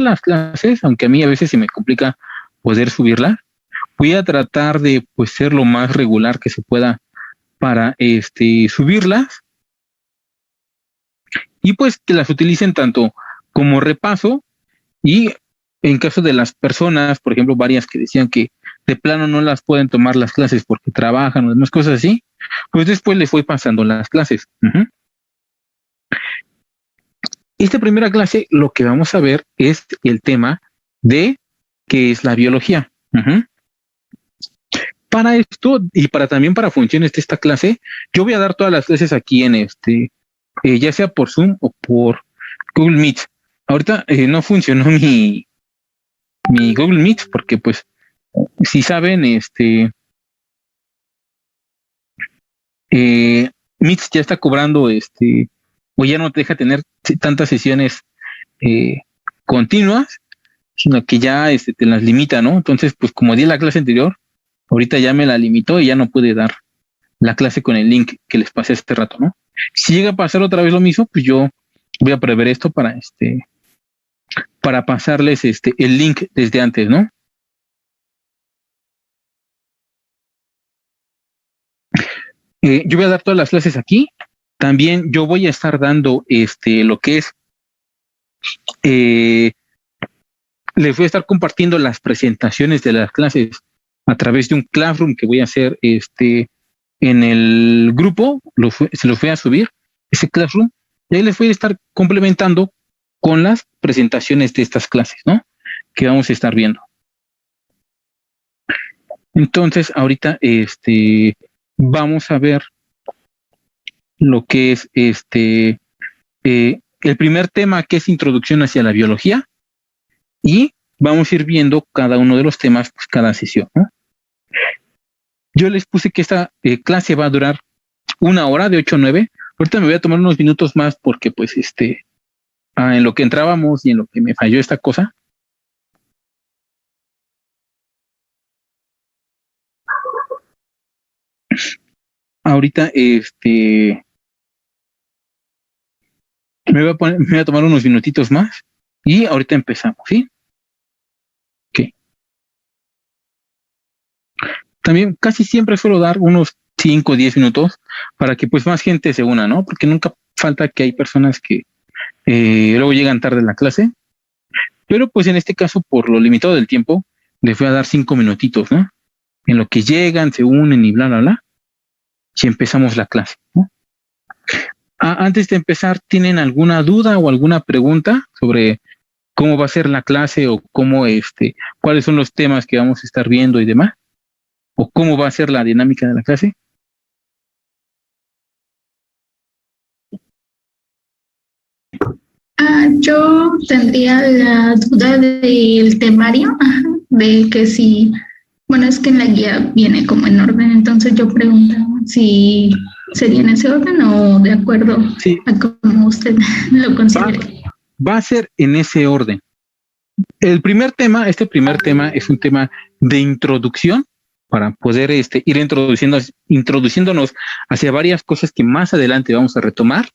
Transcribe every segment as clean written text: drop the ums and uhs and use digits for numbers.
las clases, aunque a mí a veces se me complica poder subirlas. Voy a tratar de pues ser lo más regular que se pueda para subirlas y pues que las utilicen tanto como repaso y en caso de las personas, por ejemplo, varias que decían que de plano no las pueden tomar las clases porque trabajan o demás cosas así, pues después les voy pasando las clases. Esta primera clase lo que vamos a ver es el tema de qué es la biología. Para esto y para también para funciones de esta clase, yo voy a dar todas las clases aquí en ya sea por Zoom o por Google Meet. Ahorita no funcionó mi Google Meet porque pues si saben, Meet ya está cobrando o ya no te deja tener tantas sesiones eh, continuas, sino que ya te las limita, ¿no? Entonces, pues como di la clase anterior, ahorita ya me la limitó y ya no pude dar la clase con el link que les pasé este rato, ¿no? Si llega a pasar otra vez lo mismo, pues yo voy a prever esto para pasarles el link desde antes, ¿no? Yo voy a dar todas las clases aquí. También yo voy a estar dando lo que es eh, les voy a estar compartiendo las presentaciones de las clases a través de un Classroom que voy a hacer en el grupo, se los voy a subir, ese Classroom, y ahí les voy a estar complementando con las presentaciones de estas clases, ¿no? Que vamos a estar viendo. Entonces, ahorita vamos a ver lo que es el primer tema, que es introducción hacia la biología, y vamos a ir viendo cada uno de los temas, pues, cada sesión, ¿no? Yo les puse que esta clase va a durar 1 hora de 8 a 9. Ahorita me voy a tomar unos minutos más porque pues en lo que entrábamos y en lo que me falló esta cosa. Ahorita me voy a tomar unos minutitos más y ahorita empezamos, ¿sí? Ok. También casi siempre suelo dar unos 5 o 10 minutos para que pues más gente se una, ¿no? Porque nunca falta que hay personas que luego llegan tarde en la clase, pero pues en este caso por lo limitado del tiempo les voy a dar 5 minutitos, ¿no? En lo que llegan, se unen y bla, bla, bla, y empezamos la clase, ¿no? Antes de empezar, ¿tienen alguna duda o alguna pregunta sobre cómo va a ser la clase o cómo cuáles son los temas que vamos a estar viendo y demás? ¿O cómo va a ser la dinámica de la clase? Yo tendría la duda del temario, de que si, bueno, es que en la guía viene como en orden, entonces yo preguntaba si sería en ese orden o de acuerdo Sí, a como usted lo va, considere. va a ser en ese orden. Este primer tema es un tema de introducción para poder ir introduciéndonos hacia varias cosas que más adelante vamos a retomar,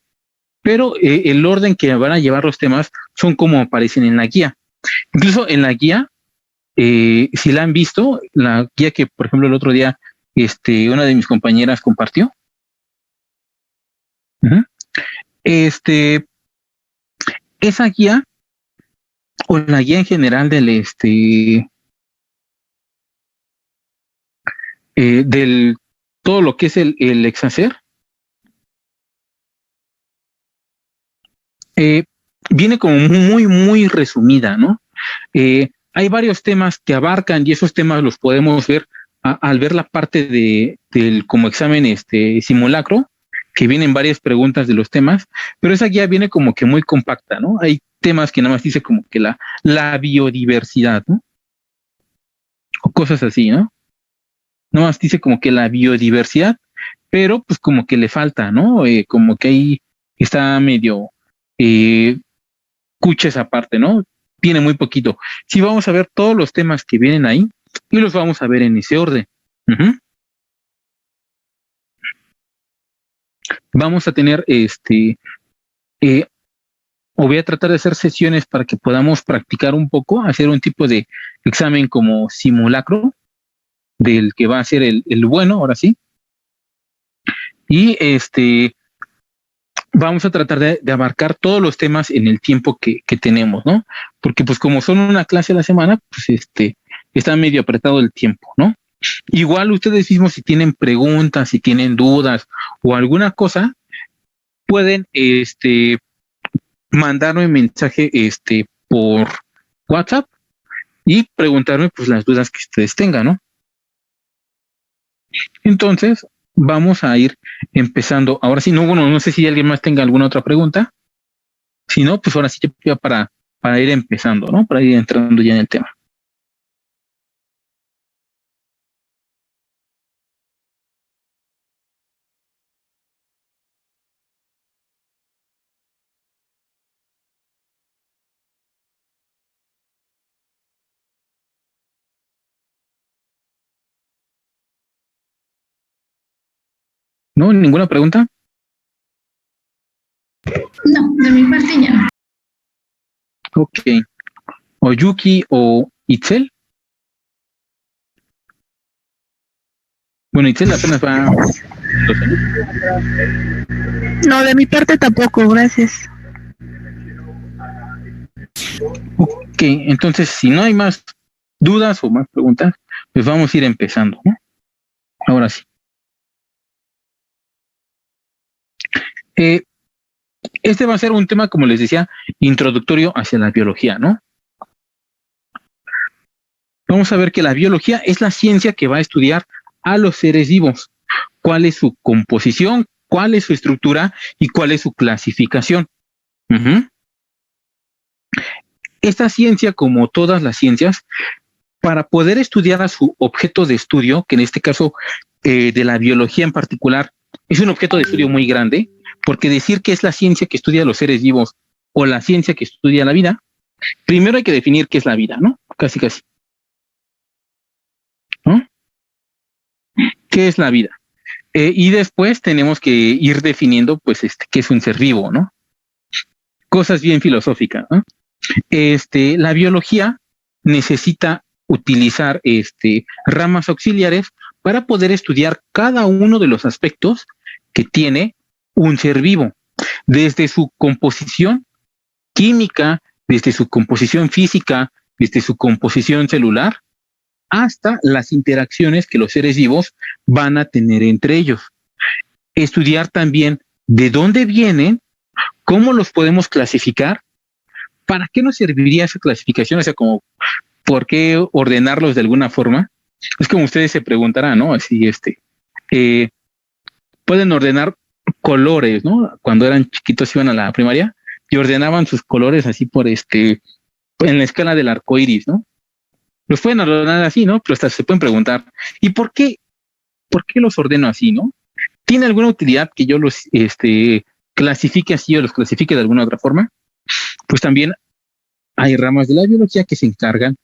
pero el orden que van a llevar los temas son como aparecen en la guía. Incluso en la guía, si la han visto, la guía que, por ejemplo, el otro día una de mis compañeras compartió, uh-huh, esa guía o la guía en general del todo lo que es el Exacer, eh, viene como muy, muy resumida, ¿no? Hay varios temas que abarcan y esos temas los podemos ver al ver la parte del como examen simulacro, que vienen varias preguntas de los temas, pero esa guía viene como que muy compacta, ¿no? Hay temas que nada más dice como que la biodiversidad, ¿no? O cosas así, ¿no? Nada más dice como que la biodiversidad, pero pues como que le falta, ¿no? Como que ahí está medio eh, cucha esa parte, ¿no? Tiene muy poquito. Sí, vamos a ver todos los temas que vienen ahí y los vamos a ver en ese orden. Uh-huh. Vamos a tener eh, o voy a tratar de hacer sesiones para que podamos practicar un poco, hacer un tipo de examen como simulacro del que va a ser el bueno, ahora sí. Y vamos a tratar de abarcar todos los temas en el tiempo que tenemos, ¿no? Porque pues como son una clase a la semana, pues está medio apretado el tiempo, ¿no? Igual ustedes mismos si tienen preguntas, si tienen dudas o alguna cosa, pueden mandarme un mensaje por WhatsApp y preguntarme pues las dudas que ustedes tengan, ¿no? Entonces, vamos a ir empezando. Ahora sí, no, bueno, no sé si alguien más tenga alguna otra pregunta. Si no, pues ahora sí ya para ir empezando, ¿no? Para ir entrando ya en el tema. ¿No? ¿Ninguna pregunta? No, de mi parte ya no. Ok. O Yuki o Itzel. Bueno, Itzel apenas va. No, de mi parte tampoco, gracias. Ok, entonces si no hay más dudas o más preguntas, pues vamos a ir empezando, ¿no? Ahora sí. Este va a ser un tema, como les decía, introductorio hacia la biología, ¿no? Vamos a ver que la biología es la ciencia que va a estudiar a los seres vivos. ¿Cuál es su composición? ¿Cuál es su estructura? ¿Y cuál es su clasificación? Uh-huh. Esta ciencia, como todas las ciencias, para poder estudiar a su objeto de estudio, que en este caso de la biología en particular, es un objeto de estudio muy grande, porque decir que es la ciencia que estudia a los seres vivos o la ciencia que estudia la vida, primero hay que definir qué es la vida, ¿no? Casi, casi. ¿No? ¿Qué es la vida? Y después tenemos que ir definiendo, pues, qué es un ser vivo, ¿no? Cosas bien filosóficas, ¿no? La biología necesita utilizar ramas auxiliares para poder estudiar cada uno de los aspectos que tiene un ser vivo, desde su composición química, desde su composición física, desde su composición celular, hasta las interacciones que los seres vivos van a tener entre ellos. Estudiar también de dónde vienen, cómo los podemos clasificar, para qué nos serviría esa clasificación, o sea, como por qué ordenarlos de alguna forma. Es como ustedes se preguntarán, ¿no? Así, pueden ordenar colores, ¿no? Cuando eran chiquitos iban a la primaria y ordenaban sus colores así por en la escala del arco iris, ¿no? Los pueden ordenar así, ¿no? Pero hasta se pueden preguntar, ¿y por qué los ordeno así, no? ¿Tiene alguna utilidad que yo los clasifique así o los clasifique de alguna otra forma? Pues también hay ramas de la biología que se encargan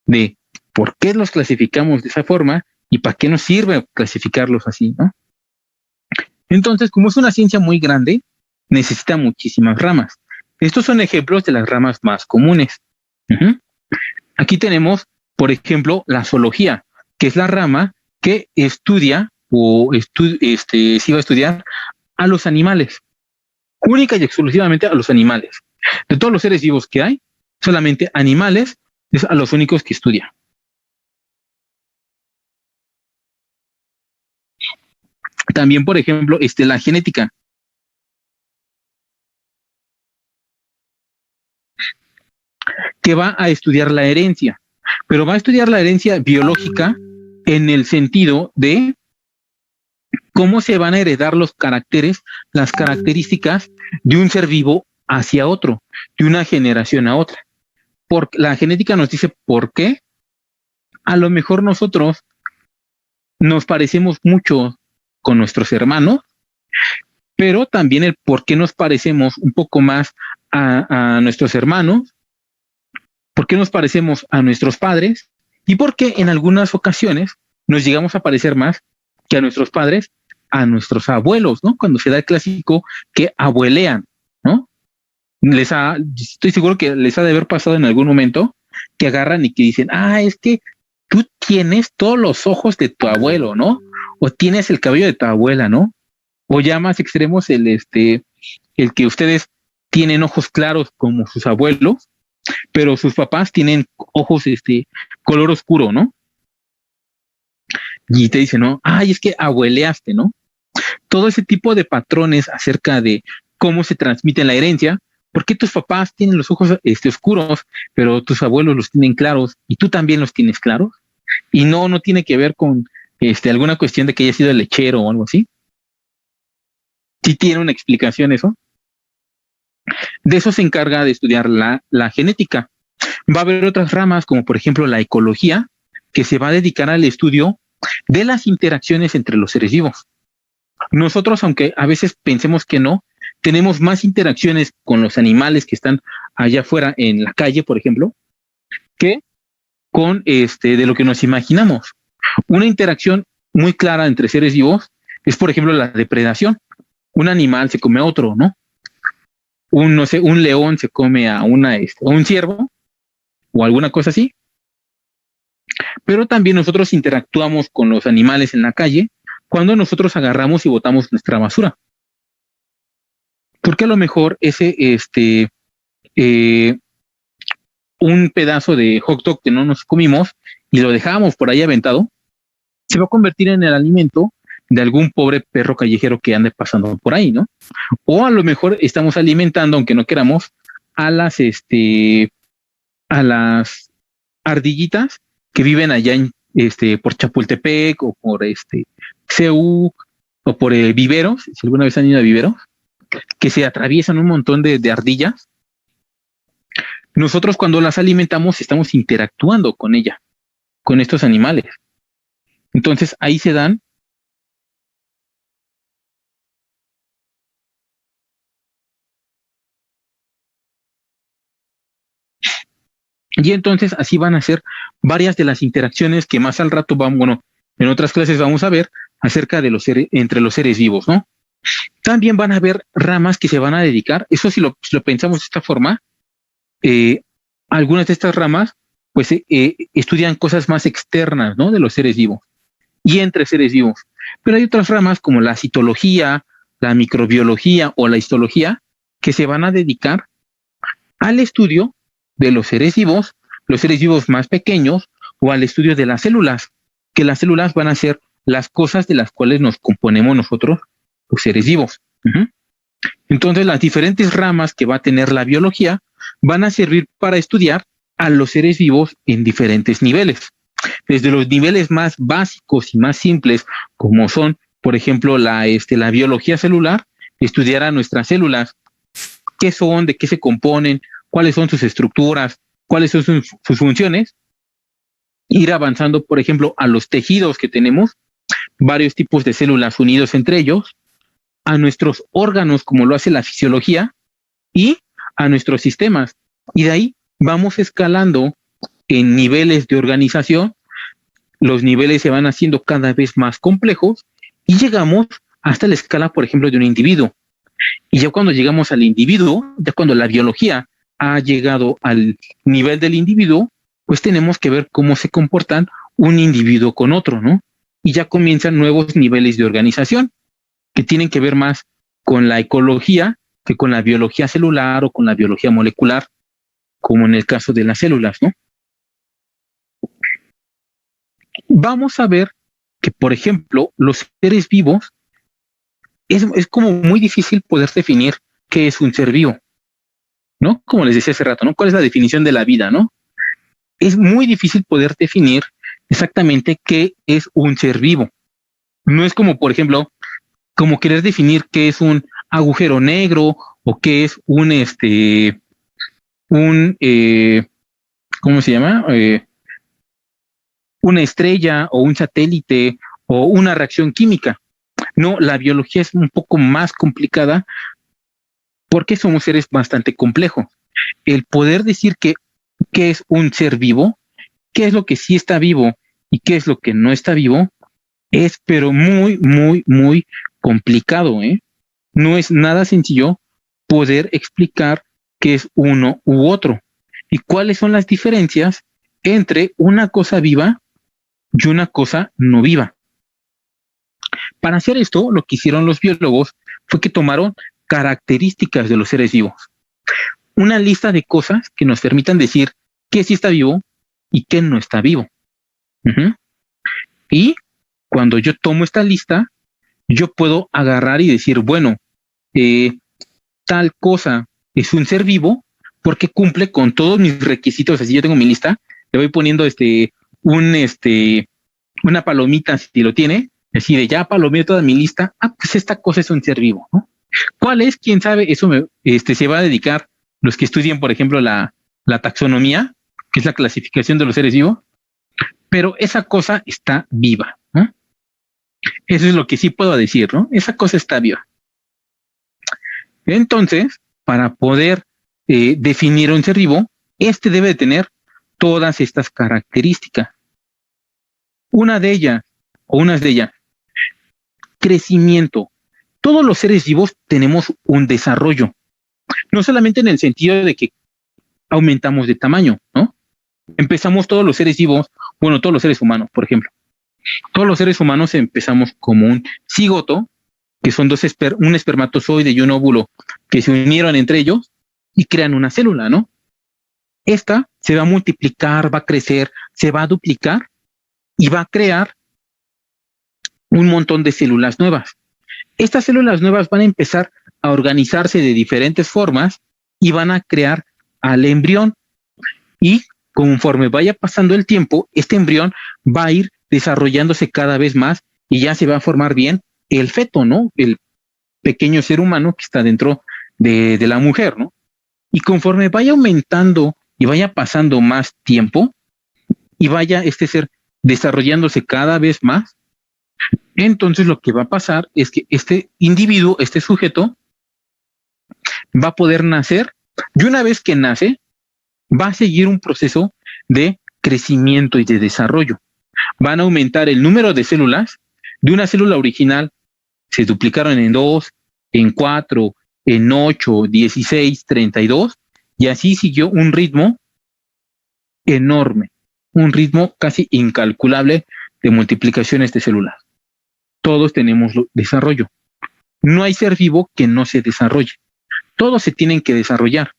de por qué los clasificamos de esa forma y para qué nos sirve clasificarlos así, ¿no? Entonces, como es una ciencia muy grande, necesita muchísimas ramas. Estos son ejemplos de las ramas más comunes. Uh-huh. Aquí tenemos, por ejemplo, la zoología, que es la rama que estudia sí va a estudiar a los animales, única y exclusivamente a los animales. De todos los seres vivos que hay, solamente animales es a los únicos que estudia. También, por ejemplo, la genética. Que va a estudiar la herencia, pero va a estudiar la herencia biológica en el sentido de cómo se van a heredar los caracteres, las características de un ser vivo hacia otro, de una generación a otra. Porque la genética nos dice por qué a lo mejor nosotros nos parecemos mucho con nuestros hermanos, pero también el por qué nos parecemos un poco más a nuestros hermanos, por qué nos parecemos a nuestros padres y por qué en algunas ocasiones nos llegamos a parecer más que a nuestros padres, a nuestros abuelos, ¿no? Cuando se da el clásico que abuelean, ¿no? estoy seguro que les ha de haber pasado en algún momento que agarran y que dicen, es que tú tienes todos los ojos de tu abuelo, ¿no? O tienes el cabello de tu abuela, ¿no? O ya más extremos, el que ustedes tienen ojos claros como sus abuelos, pero sus papás tienen ojos, color oscuro, ¿no? Y te dicen, no, es que abueleaste, ¿no? Todo ese tipo de patrones acerca de cómo se transmite la herencia, ¿por qué tus papás tienen los ojos oscuros, pero tus abuelos los tienen claros y tú también los tienes claros? Y no tiene que ver con alguna cuestión de que haya sido el lechero o algo así. Sí tiene una explicación eso. De eso se encarga de estudiar la genética. Va a haber otras ramas, como por ejemplo la ecología, que se va a dedicar al estudio de las interacciones entre los seres vivos. Nosotros, aunque a veces pensemos que no, tenemos más interacciones con los animales que están allá afuera en la calle, por ejemplo, que con de lo que nos imaginamos. Una interacción muy clara entre seres vivos es, por ejemplo, la depredación. Un animal se come a otro, ¿no? Un león se come a un ciervo o alguna cosa así. Pero también nosotros interactuamos con los animales en la calle cuando nosotros agarramos y botamos nuestra basura. Porque a lo mejor un pedazo de hot dog que no nos comimos y lo dejamos por ahí aventado, se va a convertir en el alimento de algún pobre perro callejero que ande pasando por ahí, ¿no? O a lo mejor estamos alimentando, aunque no queramos, a las ardillitas que viven allá por Chapultepec o por CEU o por Viveros, si alguna vez han ido a Viveros, que se atraviesan un montón de ardillas. Nosotros cuando las alimentamos estamos interactuando con ella, con estos animales. Entonces ahí se dan y entonces así van a ser varias de las interacciones que más al rato en otras clases vamos a ver acerca de entre los seres vivos, ¿no? También van a haber ramas que se van a dedicar, eso si lo pensamos de esta forma, algunas de estas ramas pues estudian cosas más externas, ¿no? De los seres vivos y entre seres vivos. Pero hay otras ramas como la citología, la microbiología o la histología que se van a dedicar al estudio de los seres vivos más pequeños o al estudio de las células, que las células van a ser las cosas de las cuales nos componemos nosotros, los seres vivos. Entonces, las diferentes ramas que va a tener la biología van a servir para estudiar a los seres vivos en diferentes niveles. Desde los niveles más básicos y más simples, como son, por ejemplo, la biología celular, estudiar a nuestras células, qué son, de qué se componen, cuáles son sus estructuras, cuáles son sus funciones, ir avanzando, por ejemplo, a los tejidos que tenemos, varios tipos de células unidos entre ellos, a nuestros órganos, como lo hace la fisiología, y a nuestros sistemas. Y de ahí vamos escalando en niveles de organización, los niveles se van haciendo cada vez más complejos y llegamos hasta la escala, por ejemplo, de un individuo. Y ya cuando llegamos al individuo, ya cuando la biología ha llegado al nivel del individuo, pues tenemos que ver cómo se comportan un individuo con otro, ¿no? Y ya comienzan nuevos niveles de organización que tienen que ver más con la ecología que con la biología celular o con la biología molecular, como en el caso de las células, ¿no? Vamos a ver que, por ejemplo, los seres vivos, es como muy difícil poder definir qué es un ser vivo, ¿no? Como les decía hace rato, ¿no? ¿Cuál es la definición de la vida, no? Es muy difícil poder definir exactamente qué es un ser vivo. No es como, por ejemplo, como querer definir qué es un agujero negro o qué es ¿cómo se llama? Una estrella o un satélite o una reacción química. No, la biología es un poco más complicada porque somos seres bastante complejos. El poder decir qué es un ser vivo, qué es lo que sí está vivo y qué es lo que no está vivo, es pero muy, muy, muy complicado, ¿eh? No es nada sencillo poder explicar que es uno u otro y cuáles son las diferencias entre una cosa viva y una cosa no viva. Para hacer esto, lo que hicieron los biólogos fue que tomaron características de los seres vivos, una lista de cosas que nos permitan decir qué sí está vivo y qué no está vivo. Y cuando yo tomo esta lista, yo puedo agarrar y decir, bueno, tal cosa es un ser vivo porque cumple con todos mis requisitos. Así yo tengo mi lista, le voy poniendo una palomita si lo tiene, así de ya palomé toda mi lista. Pues esta cosa es un ser vivo, ¿no? ¿Cuál es? ¿Quién sabe? Eso se va a dedicar los que estudian, por ejemplo, la taxonomía, que es la clasificación de los seres vivos, pero esa cosa está viva, ¿no? Eso es lo que sí puedo decir, ¿no? Esa cosa está viva. Entonces, para poder definir un ser vivo, debe de tener todas estas características. Unas de ellas, crecimiento. Todos los seres vivos tenemos un desarrollo, no solamente en el sentido de que aumentamos de tamaño, ¿no? Empezamos todos los seres vivos, bueno, todos los seres humanos, por ejemplo. Todos los seres humanos empezamos como un cigoto, que son un espermatozoide y un óvulo que se unieron entre ellos y crean una célula, ¿no? Esta se va a multiplicar, va a crecer, se va a duplicar y va a crear un montón de células nuevas. Estas células nuevas van a empezar a organizarse de diferentes formas y van a crear al embrión. Y conforme vaya pasando el tiempo, este embrión va a ir desarrollándose cada vez más y ya se va a formar bien el feto, ¿no? El pequeño ser humano que está dentro de la mujer, ¿no? Y conforme vaya aumentando y vaya pasando más tiempo y vaya este ser desarrollándose cada vez más, entonces lo que va a pasar es que este individuo, este sujeto, va a poder nacer y una vez que nace, va a seguir un proceso de crecimiento y de desarrollo. Van a aumentar el número de células. De una célula original se duplicaron en 2, en 4, en 8, 16, 32, y así siguió un ritmo enorme, un ritmo casi incalculable de multiplicaciones de células. Todos tenemos desarrollo. No hay ser vivo que no se desarrolle. Todos se tienen que desarrollar.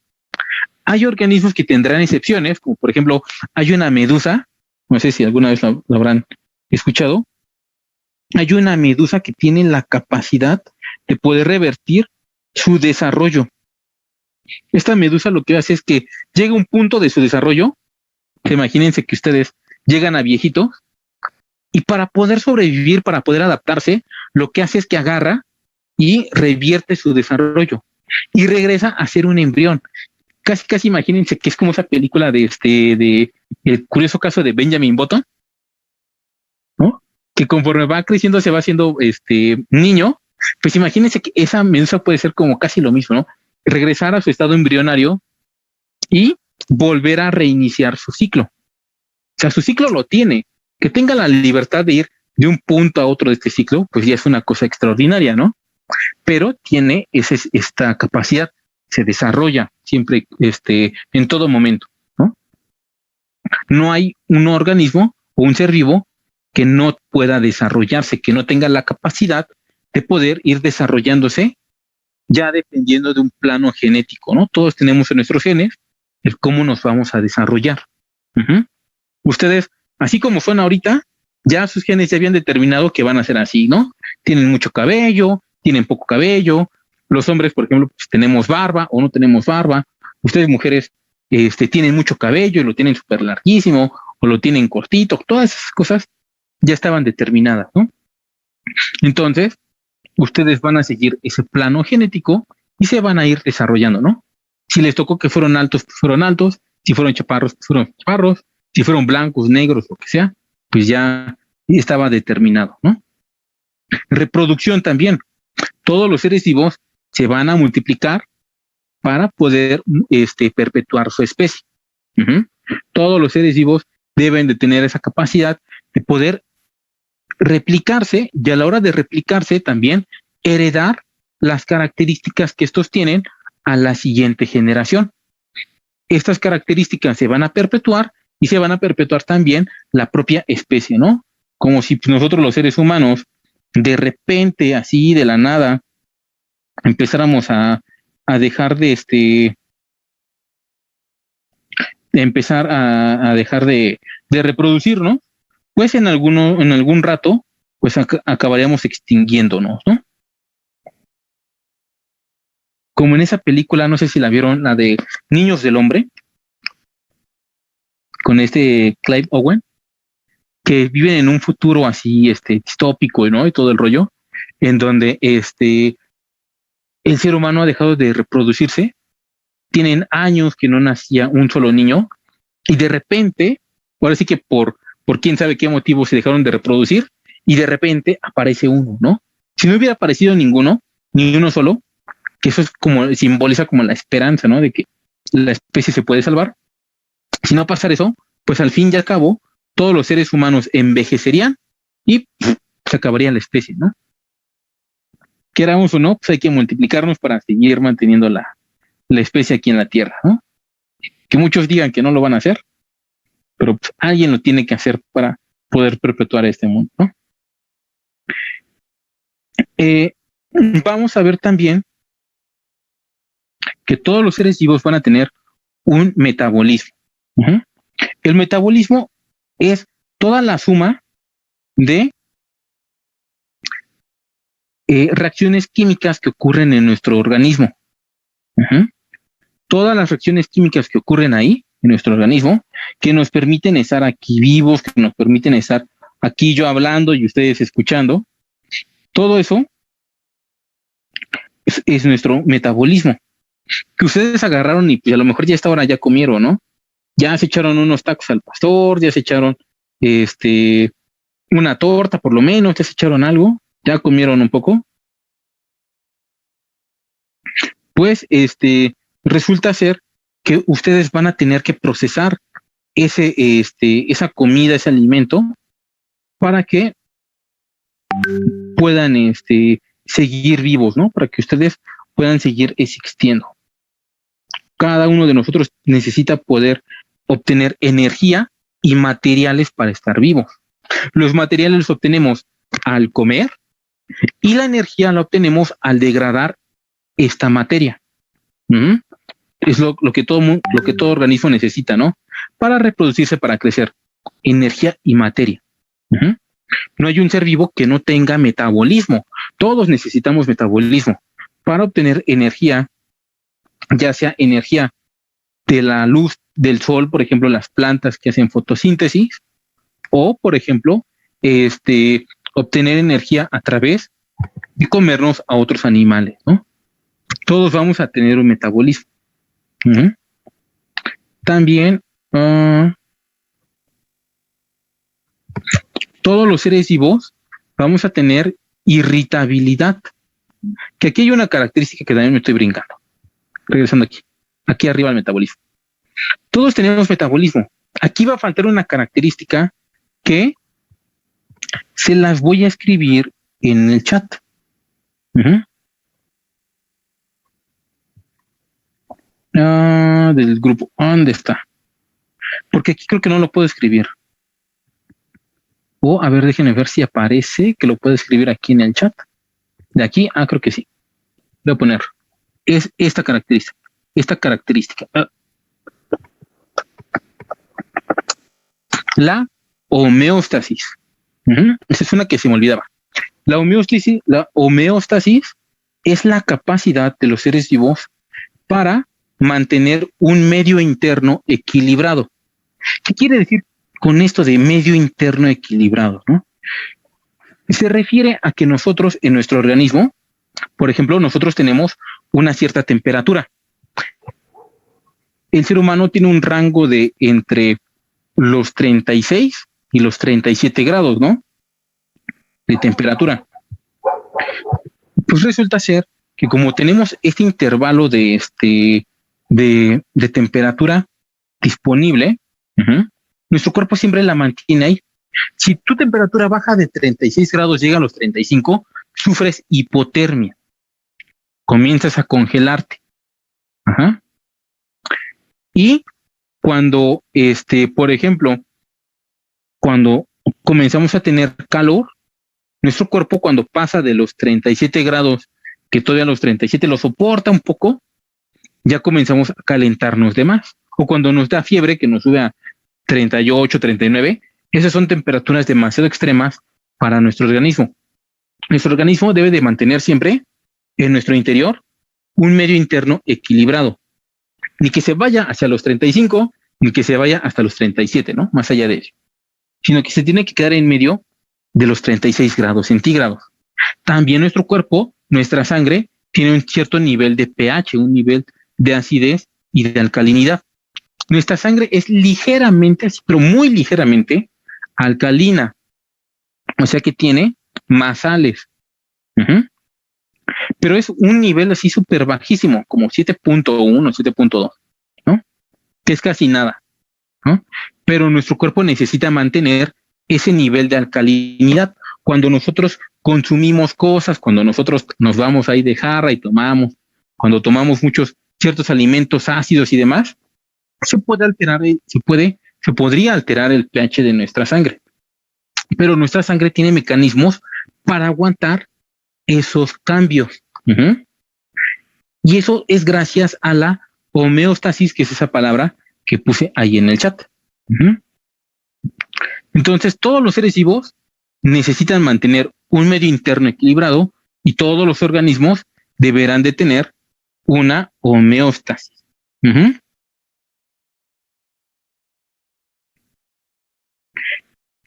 Hay organismos que tendrán excepciones, como por ejemplo, hay una medusa, no sé si alguna vez la habrán escuchado, hay una medusa que tiene la capacidad de poder revertir su desarrollo. Esta medusa lo que hace es que llega a un punto de su desarrollo, imagínense que ustedes llegan a viejitos, y para poder sobrevivir, para poder adaptarse, lo que hace es que agarra y revierte su desarrollo y regresa a ser un embrión. Casi imagínense que es como esa película de el curioso caso de Benjamin Button, ¿no? Que conforme va creciendo se va haciendo niño. Pues imagínense que esa medusa puede ser como casi lo mismo, ¿no? Regresar a su estado embrionario y volver a reiniciar su ciclo. O sea, su ciclo lo tiene. Que tenga la libertad de ir de un punto a otro de este ciclo, pues ya es una cosa extraordinaria, ¿no? Pero tiene esta capacidad, se desarrolla siempre, en todo momento, ¿no? No hay un organismo o un ser vivo que no pueda desarrollarse, que no tenga la capacidad de poder ir desarrollándose ya dependiendo de un plano genético, ¿no? Todos tenemos en nuestros genes el cómo nos vamos a desarrollar. Ustedes, así como son ahorita, ya sus genes ya habían determinado que van a ser así, ¿no? Tienen mucho cabello, tienen poco cabello. Los hombres, por ejemplo, pues tenemos barba o no tenemos barba. Ustedes, mujeres, tienen mucho cabello y lo tienen súper larguísimo o lo tienen cortito. Todas esas cosas ya estaban determinadas, ¿no? Entonces, ustedes van a seguir ese plano genético y se van a ir desarrollando, ¿no? Si les tocó que fueron altos, pues fueron altos. Si fueron chaparros, pues fueron chaparros. Si fueron blancos, negros, lo que sea, pues ya estaba determinado, ¿no? Reproducción también. Todos los seres vivos se van a multiplicar para poder perpetuar su especie. Todos los seres vivos deben de tener esa capacidad de poder replicarse y a la hora de replicarse también heredar las características que estos tienen a la siguiente generación. estas características se van a perpetuar y se van a perpetuar también la propia especie, ¿no? Como si nosotros los seres humanos de repente, así de la nada, empezáramos a dejar de empezar a dejar de reproducir, ¿no? Pues en algún rato, pues acabaríamos extinguiéndonos, ¿no? Como en esa película, no sé si la vieron, la de Niños del Hombre, con Clive Owen, que viven en un futuro así, distópico, ¿no? Y todo el rollo, en donde el ser humano ha dejado de reproducirse, tienen años que no nacía un solo niño, y de repente, ahora sí que por quién sabe qué motivo se dejaron de reproducir, y de repente aparece uno, ¿no? Si no hubiera aparecido ninguno, ni uno solo, que eso es como, simboliza como la esperanza, ¿no? De que la especie se puede salvar. Si no pasara eso, pues al fin y al cabo, todos los seres humanos envejecerían y se acabaría la especie, ¿no? Queramos o no, pues hay que multiplicarnos para seguir manteniendo la especie aquí en la Tierra, ¿no? Que muchos digan que no lo van a hacer, pero pues, alguien lo tiene que hacer para poder perpetuar este mundo, ¿no? Vamos a ver también que todos los seres vivos van a tener un metabolismo. Uh-huh. El metabolismo es toda la suma de reacciones químicas que ocurren en nuestro organismo. Uh-huh. Todas las reacciones químicas que ocurren ahí, en nuestro organismo, que nos permiten estar aquí vivos, que nos permiten estar aquí yo hablando y ustedes escuchando, todo eso es nuestro metabolismo. Que ustedes agarraron y pues a lo mejor ya esta hora ya comieron, ¿no? Ya se echaron unos tacos al pastor, ya se echaron una torta por lo menos, ya se echaron algo, ya comieron un poco. Pues resulta ser que ustedes van a tener que procesar esa comida, ese alimento, para que puedan seguir vivos, ¿no? Para que ustedes puedan seguir existiendo. Cada uno de nosotros necesita poder obtener energía y materiales para estar vivos. Los materiales los obtenemos al comer y la energía la obtenemos al degradar esta materia. ¿Mm? Es lo que todo organismo necesita, ¿no? Para reproducirse, para crecer. Energía y materia. ¿Mm? No hay un ser vivo que no tenga metabolismo. Todos necesitamos metabolismo para obtener energía, ya sea energía de la luz del sol, por ejemplo, las plantas que hacen fotosíntesis, o, por ejemplo, obtener energía a través de comernos a otros animales, ¿no? Todos vamos a tener un metabolismo. Uh-huh. También todos los seres vivos vamos a tener irritabilidad. Que aquí hay una característica que también me estoy brincando. Regresando aquí arriba al metabolismo. Todos tenemos metabolismo. Aquí va a faltar una característica que se las voy a escribir en el chat. Uh-huh. Del grupo. ¿Dónde está? Porque aquí creo que no lo puedo escribir. A ver, déjenme ver si aparece que lo puedo escribir aquí en el chat. De aquí, creo que sí. Voy a poner. Es esta característica. La homeostasis. Uh-huh. Esa es una que se me olvidaba. La homeostasis es la capacidad de los seres vivos para mantener un medio interno equilibrado. ¿Qué quiere decir con esto de medio interno equilibrado, ¿no? Se refiere a que nosotros en nuestro organismo, por ejemplo, nosotros tenemos una cierta temperatura. El ser humano tiene un rango de entre los 36 y los 37 grados, ¿no? De temperatura. Pues resulta ser que como tenemos este intervalo de temperatura disponible, uh-huh, nuestro cuerpo siempre la mantiene ahí. Si tu temperatura baja de 36 grados, llega a los 35, sufres hipotermia. Comienzas a congelarte. Ajá. Y cuando, por ejemplo, cuando comenzamos a tener calor, nuestro cuerpo cuando pasa de los 37 grados, que todavía los 37 lo soporta un poco, ya comenzamos a calentarnos de más. O cuando nos da fiebre, que nos sube a 38, 39, esas son temperaturas demasiado extremas para nuestro organismo. Nuestro organismo debe de mantener siempre en nuestro interior un medio interno equilibrado. Ni que se vaya hacia los 35, ni que se vaya hasta los 37, ¿no? Más allá de eso. Sino que se tiene que quedar en medio de los 36 grados centígrados. También nuestro cuerpo, nuestra sangre, tiene un cierto nivel de pH, un nivel de acidez y de alcalinidad. Nuestra sangre es ligeramente, pero muy ligeramente alcalina. O sea que tiene más sales. Pero es un nivel así súper bajísimo, como 7.1, 7.2, ¿no? Que es casi nada, ¿no? Pero nuestro cuerpo necesita mantener ese nivel de alcalinidad. Cuando nosotros consumimos cosas, cuando nosotros nos vamos ahí de jarra y tomamos, cuando tomamos ciertos alimentos ácidos y demás, se podría alterar el pH de nuestra sangre. Pero nuestra sangre tiene mecanismos para aguantar esos cambios. Y eso es gracias a la homeostasis, que es esa palabra que puse ahí en el chat. Entonces, todos los seres vivos necesitan mantener un medio interno equilibrado y todos los organismos deberán de tener una homeostasis.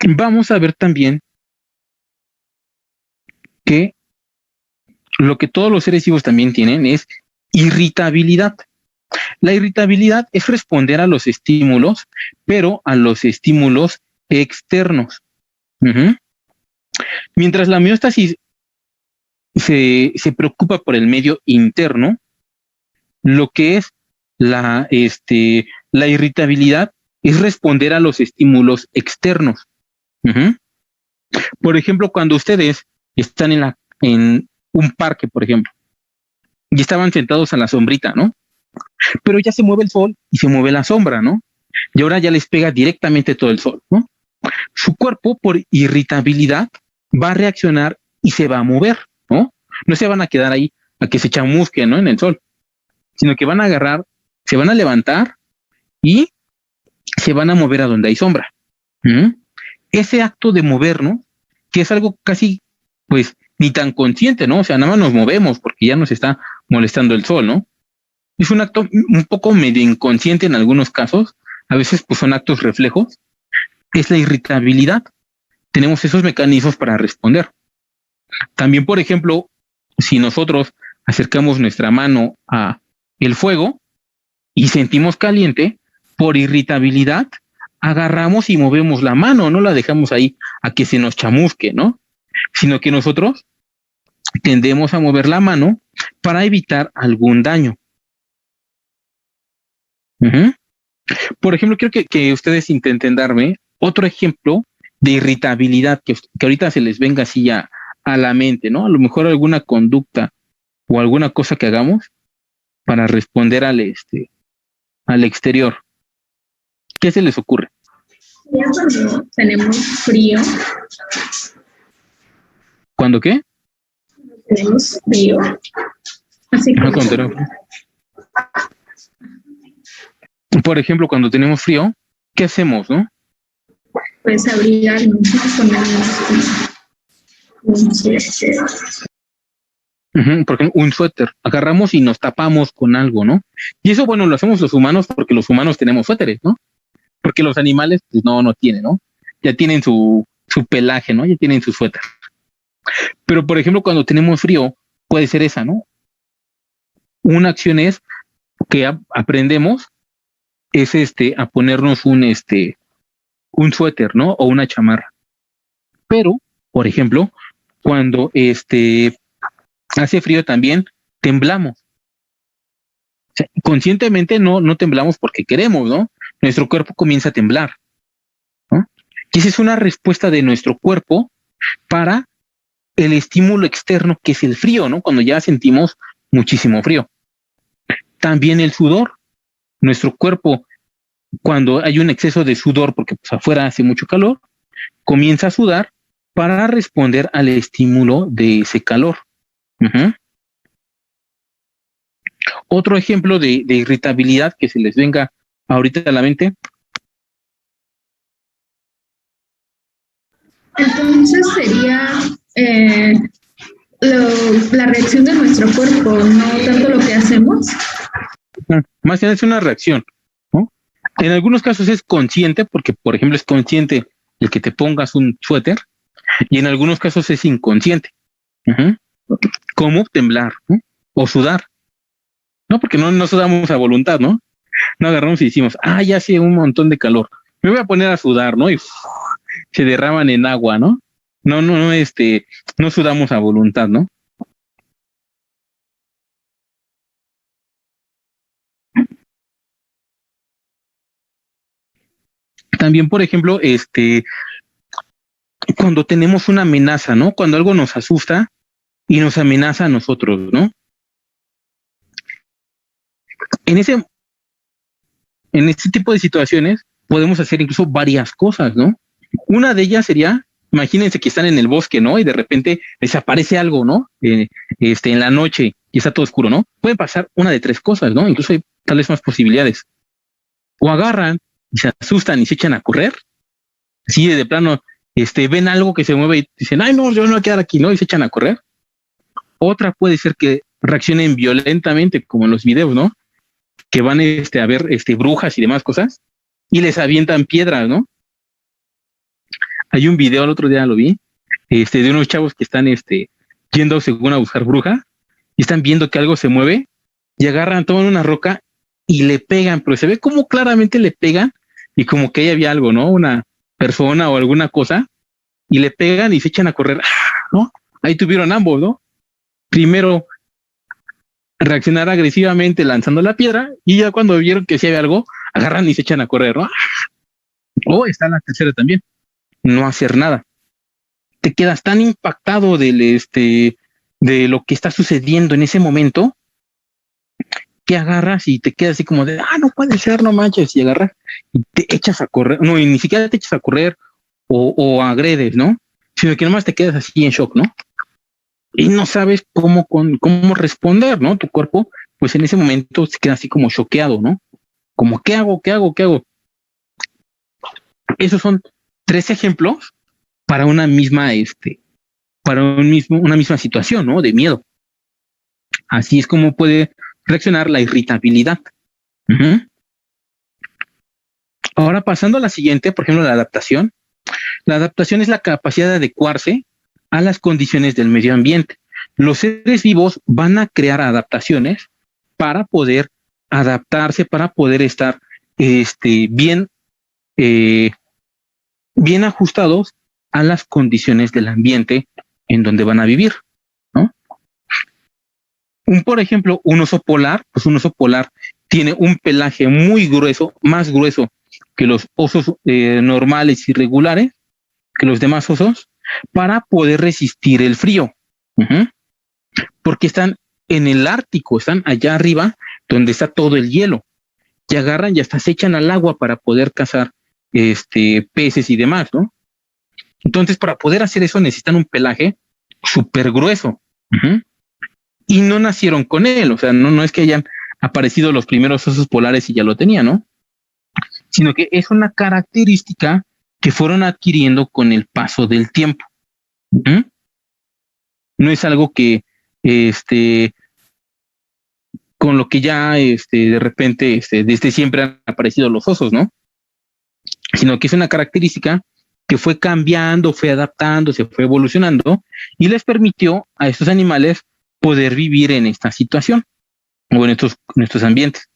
Vamos a ver también que lo que todos los seres vivos también tienen es irritabilidad. La irritabilidad es responder a los estímulos, pero a los estímulos externos. Mientras la homeostasis se preocupa por el medio interno, lo que es la irritabilidad es responder a los estímulos externos. Por ejemplo, cuando ustedes están en un parque, por ejemplo, y estaban sentados a la sombrita, ¿no? Pero ya se mueve el sol y se mueve la sombra, ¿no? Y ahora ya les pega directamente todo el sol, ¿no? Su cuerpo, por irritabilidad, va a reaccionar y se va a mover, ¿no? No se van a quedar ahí a que se chamusquen, ¿no? En el sol, sino que van a agarrar, se van a levantar y se van a mover a donde hay sombra. Ese acto de movernos, que es algo casi, pues, ni tan consciente, ¿no? O sea, nada más nos movemos porque ya nos está molestando el sol, ¿no? Es un acto un poco medio inconsciente en algunos casos, a veces pues son actos reflejos, es la irritabilidad. Tenemos esos mecanismos para responder. También, por ejemplo, si nosotros acercamos nuestra mano a el fuego y sentimos caliente, por irritabilidad, agarramos y movemos la mano, no la dejamos ahí a que se nos chamusque, ¿no? Sino que nosotros tendemos a mover la mano para evitar algún daño. Por ejemplo, quiero que ustedes intenten darme otro ejemplo de irritabilidad que ahorita se les venga así a la mente, ¿no? A lo mejor alguna conducta o alguna cosa que hagamos para responder al exterior. ¿Qué se les ocurre? Ya cuando tenemos frío. ¿Cuándo qué? Tenemos frío. Así como por ejemplo, cuando tenemos frío, ¿qué hacemos, no? Pues abrigarnos, ¿no? Ponernos un suéter. Por ejemplo, un suéter. Agarramos y nos tapamos con algo, ¿no? Y eso, bueno, lo hacemos los humanos porque los humanos tenemos suéteres, ¿no? Porque los animales, pues no tienen, ¿no? Ya tienen su pelaje, ¿no? Ya tienen su suéter. Pero, por ejemplo, cuando tenemos frío, puede ser esa, ¿no? Una acción es que aprendemos es a ponernos un suéter, ¿no? O una chamarra. Pero, por ejemplo, cuando hace frío también, temblamos. O sea, conscientemente no temblamos porque queremos, ¿no? Nuestro cuerpo comienza a temblar, ¿no? Y esa es una respuesta de nuestro cuerpo para el estímulo externo que es el frío, ¿no? Cuando ya sentimos muchísimo frío. También el sudor. nuestro cuerpo, cuando hay un exceso de sudor, porque pues afuera hace mucho calor, comienza a sudar para responder al estímulo de ese calor. Ujú. Otro ejemplo de irritabilidad que se les venga ahorita a la mente. Entonces sería la reacción de nuestro cuerpo, no tanto lo que hacemos. Más bien es una reacción, ¿no? En algunos casos es consciente, porque por ejemplo es consciente el que te pongas un suéter, y en algunos casos es inconsciente. Ujú. Como temblar, ¿no? O sudar, ¿no? Porque no sudamos a voluntad, ¿no? No agarramos y decimos, ya hace un montón de calor, me voy a poner a sudar, ¿no? Y se derraman en agua, ¿no? No sudamos a voluntad, ¿no? También, por ejemplo, cuando tenemos una amenaza, ¿no? Cuando algo nos asusta y nos amenaza a nosotros, ¿no? En ese, en este tipo de situaciones podemos hacer incluso varias cosas, ¿no? Una de ellas sería, imagínense que están en el bosque, ¿no? Y de repente desaparece algo, ¿no? En la noche y está todo oscuro, ¿no? Pueden pasar una de tres cosas, ¿no? Incluso hay tal vez más posibilidades. O agarran y se asustan y se echan a correr. Sí, de plano, ven algo que se mueve y dicen, ay, no, yo no voy a quedar aquí, ¿no? Y se echan a correr. Otra puede ser que reaccionen violentamente, como en los videos, ¿no? Que van a ver brujas y demás cosas y les avientan piedras, ¿no? Hay un video, el otro día lo vi, de unos chavos que están yendo según a buscar bruja y están viendo que algo se mueve y agarran, toman una roca y le pegan, pero se ve como claramente le pegan y como que ahí había algo, ¿no? Una persona o alguna cosa y le pegan y se echan a correr, ¿no? Ahí tuvieron ambos, ¿no? Primero reaccionar agresivamente lanzando la piedra y ya cuando vieron que sí había algo, agarran y se echan a correr, ¿no? O está la tercera también, no hacer nada. Te quedas tan impactado de lo que está sucediendo en ese momento que agarras y te quedas así como de, no puede ser, no manches, y agarras y te echas a correr, no, y ni siquiera te echas a correr o agredes, ¿no? Sino que nomás te quedas así en shock, ¿no? Y no sabes cómo responder, ¿no? Tu cuerpo, pues en ese momento se queda así como choqueado, ¿no? Como, ¿qué hago? ¿Qué hago? ¿Qué hago? Esos son tres ejemplos para una misma, una misma situación, ¿no? De miedo. Así es como puede reaccionar la irritabilidad. Uh-huh. Ahora pasando a la siguiente, por ejemplo, la adaptación. La adaptación es la capacidad de adecuarse a las condiciones del medio ambiente. Los seres vivos van a crear adaptaciones para poder adaptarse, para poder estar bien, bien ajustados a las condiciones del ambiente en donde van a vivir, ¿no? Por ejemplo, un oso polar, pues un oso polar tiene un pelaje muy grueso, más grueso que los osos normales y regulares, que los demás osos, para poder resistir el frío. Uh-huh. Porque están en el Ártico, están allá arriba, donde está todo el hielo. Y agarran y hasta se echan al agua para poder cazar peces y demás, ¿no? Entonces, para poder hacer eso necesitan un pelaje súper grueso. Uh-huh. Y no nacieron con él, o sea, no es que hayan aparecido los primeros osos polares y ya lo tenían, ¿no? Sino que es una característica que fueron adquiriendo con el paso del tiempo. ¿Mm? No es algo que con lo que ya de repente desde siempre han aparecido los osos, ¿no? Sino que es una característica que fue cambiando, fue adaptando, se fue evolucionando y les permitió a estos animales poder vivir en esta situación o en estos ambientes.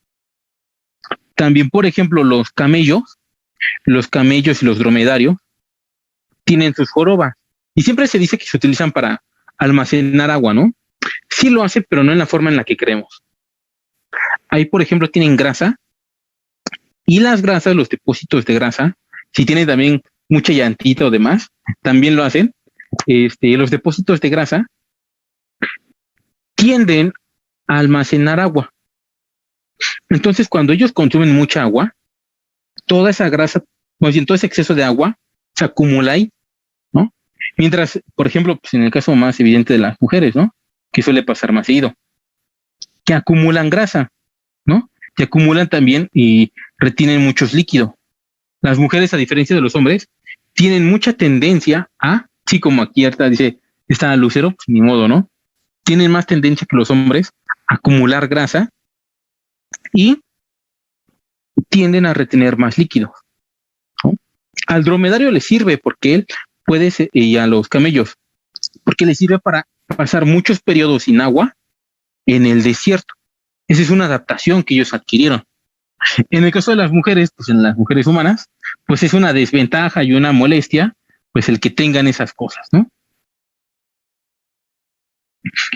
También, por ejemplo, los camellos y los dromedarios tienen sus jorobas y siempre se dice que se utilizan para almacenar agua, ¿no? Sí lo hace, pero no en la forma en la que creemos. Ahí, por ejemplo, tienen grasa y las grasas, los depósitos de grasa, si tienen también mucha llantita o demás, también lo hacen. Los depósitos de grasa tienden a almacenar agua. Entonces, cuando ellos consumen mucha agua, toda esa grasa, más bien todo ese exceso de agua se acumula ahí, ¿no? Mientras, por ejemplo, pues en el caso más evidente de las mujeres, ¿no? Que suele pasar más seguido, que acumulan grasa, ¿no? Que acumulan también y retienen muchos líquidos. Las mujeres, a diferencia de los hombres, tienen mucha tendencia a, sí, como aquí ahorita dice, está Lucero, pues ni modo, ¿no? Tienen más tendencia que los hombres a acumular grasa y tienden a retener más líquidos, ¿no? Al dromedario le sirve porque él puede, y a los camellos, porque le sirve para pasar muchos periodos sin agua en el desierto. Esa es una adaptación que ellos adquirieron. En el caso de las mujeres, pues en las mujeres humanas, pues es una desventaja y una molestia, pues el que tengan esas cosas, ¿no?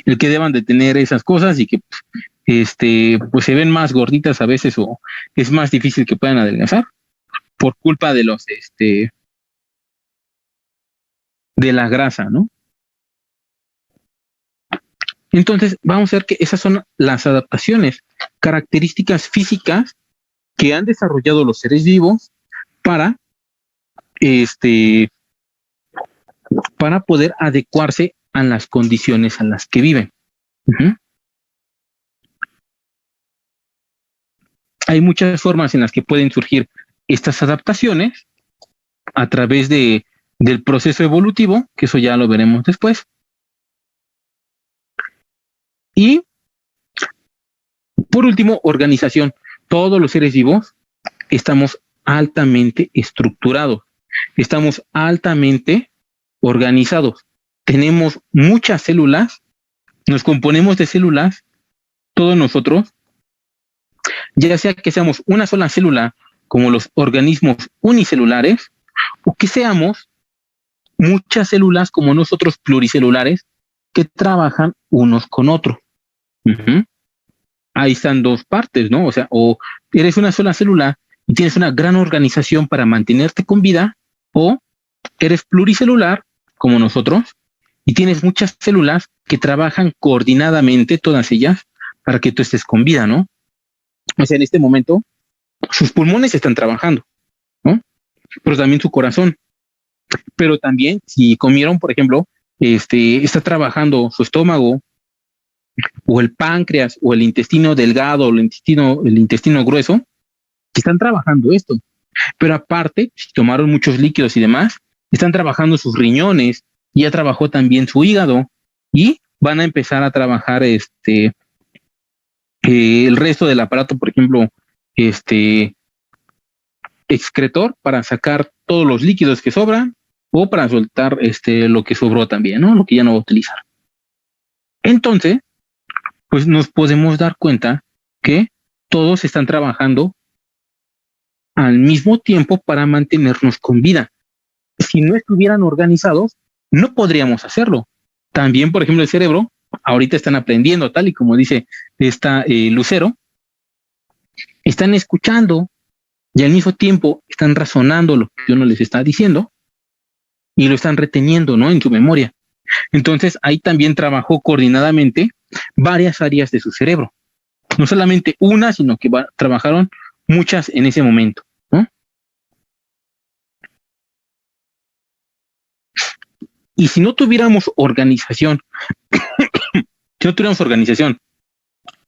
El que deban de tener esas cosas y que pues se ven más gorditas a veces o es más difícil que puedan adelgazar por culpa de los de la grasa, ¿no? Entonces, vamos a ver que esas son las adaptaciones, características físicas que han desarrollado los seres vivos para para poder adecuarse a las condiciones a las que viven. Uh-huh. Hay muchas formas en las que pueden surgir estas adaptaciones a través del proceso evolutivo, que eso ya lo veremos después. Y por último, organización. Todos los seres vivos estamos altamente estructurados, estamos altamente organizados. Tenemos muchas células, nos componemos de células, todos nosotros, ya sea que seamos una sola célula, como los organismos unicelulares, o que seamos muchas células como nosotros pluricelulares, que trabajan unos con otros. Uh-huh. Ahí están dos partes, ¿no? O sea, o eres una sola célula y tienes una gran organización para mantenerte con vida, o eres pluricelular, como nosotros, y tienes muchas células que trabajan coordinadamente, todas ellas, para que tú estés con vida, ¿no? O sea, en este momento, sus pulmones están trabajando, ¿no? Pero también su corazón. Pero también, si comieron, por ejemplo, está trabajando su estómago, o el páncreas, o el intestino delgado, o el intestino grueso, que están trabajando esto. Pero aparte, si tomaron muchos líquidos y demás, están trabajando sus riñones, ya trabajó también su hígado, y van a empezar a trabajar el resto del aparato, por ejemplo, excretor, para sacar todos los líquidos que sobran, o para soltar lo que sobró también, ¿no? Lo que ya no va a utilizar. Entonces, pues nos podemos dar cuenta que todos están trabajando al mismo tiempo para mantenernos con vida. Si no estuvieran organizados, no podríamos hacerlo. También, por ejemplo, el cerebro, ahorita están aprendiendo, tal y como dice esta Lucero, están escuchando y al mismo tiempo están razonando lo que uno les está diciendo y lo están reteniendo, ¿no? En su memoria. Entonces, ahí también trabajó coordinadamente varias áreas de su cerebro. No solamente una, sino que trabajaron muchas en ese momento, ¿no? Y si no tuviéramos organización,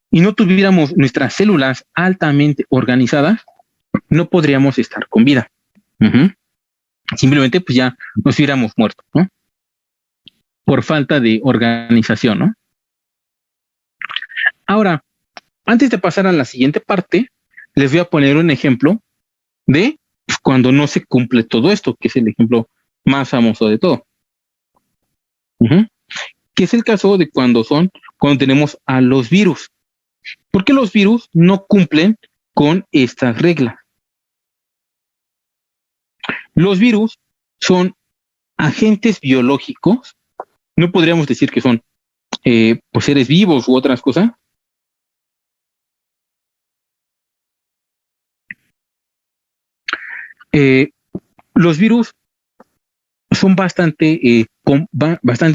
y no tuviéramos nuestras células altamente organizadas, no podríamos estar con vida. Uh-huh. Simplemente pues ya nos hubiéramos muerto, ¿no? Por falta de organización, ¿no? Ahora, antes de pasar a la siguiente parte, les voy a poner un ejemplo de cuando no se cumple todo esto, que es el ejemplo más famoso de todo. Uh-huh. Que es el caso de cuando tenemos a los virus. ¿Por qué los virus no cumplen con estas reglas? Los virus son agentes biológicos, no podríamos decir que son pues seres vivos u otras cosas. Los virus son bastante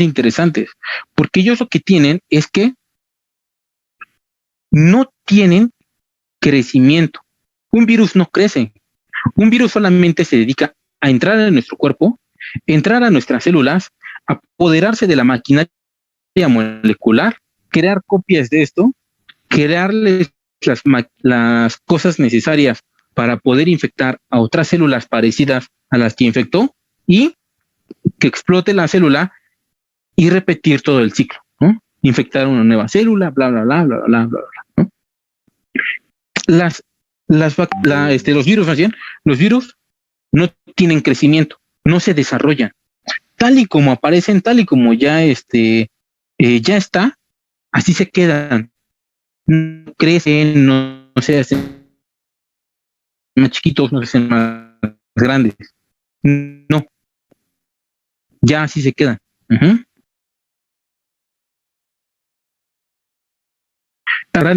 interesantes, porque ellos lo que tienen es que no tienen crecimiento. Un virus no crece. Un virus solamente se dedica a entrar en nuestro cuerpo, entrar a nuestras células, apoderarse de la maquinaria molecular, crear copias de esto, crearles las cosas necesarias para poder infectar a otras células parecidas a las que infectó y que explote la célula y repetir todo el ciclo, ¿no? Infectar una nueva célula, bla, bla, bla, bla, bla, bla, bla, ¿no? Los virus, más bien, los virus no tienen crecimiento, no se desarrollan. Tal y como aparecen, tal y como ya ya está, así se quedan. No crecen, no se hacen más chiquitos, no se hacen más grandes. No, ya así se quedan. Uh-huh.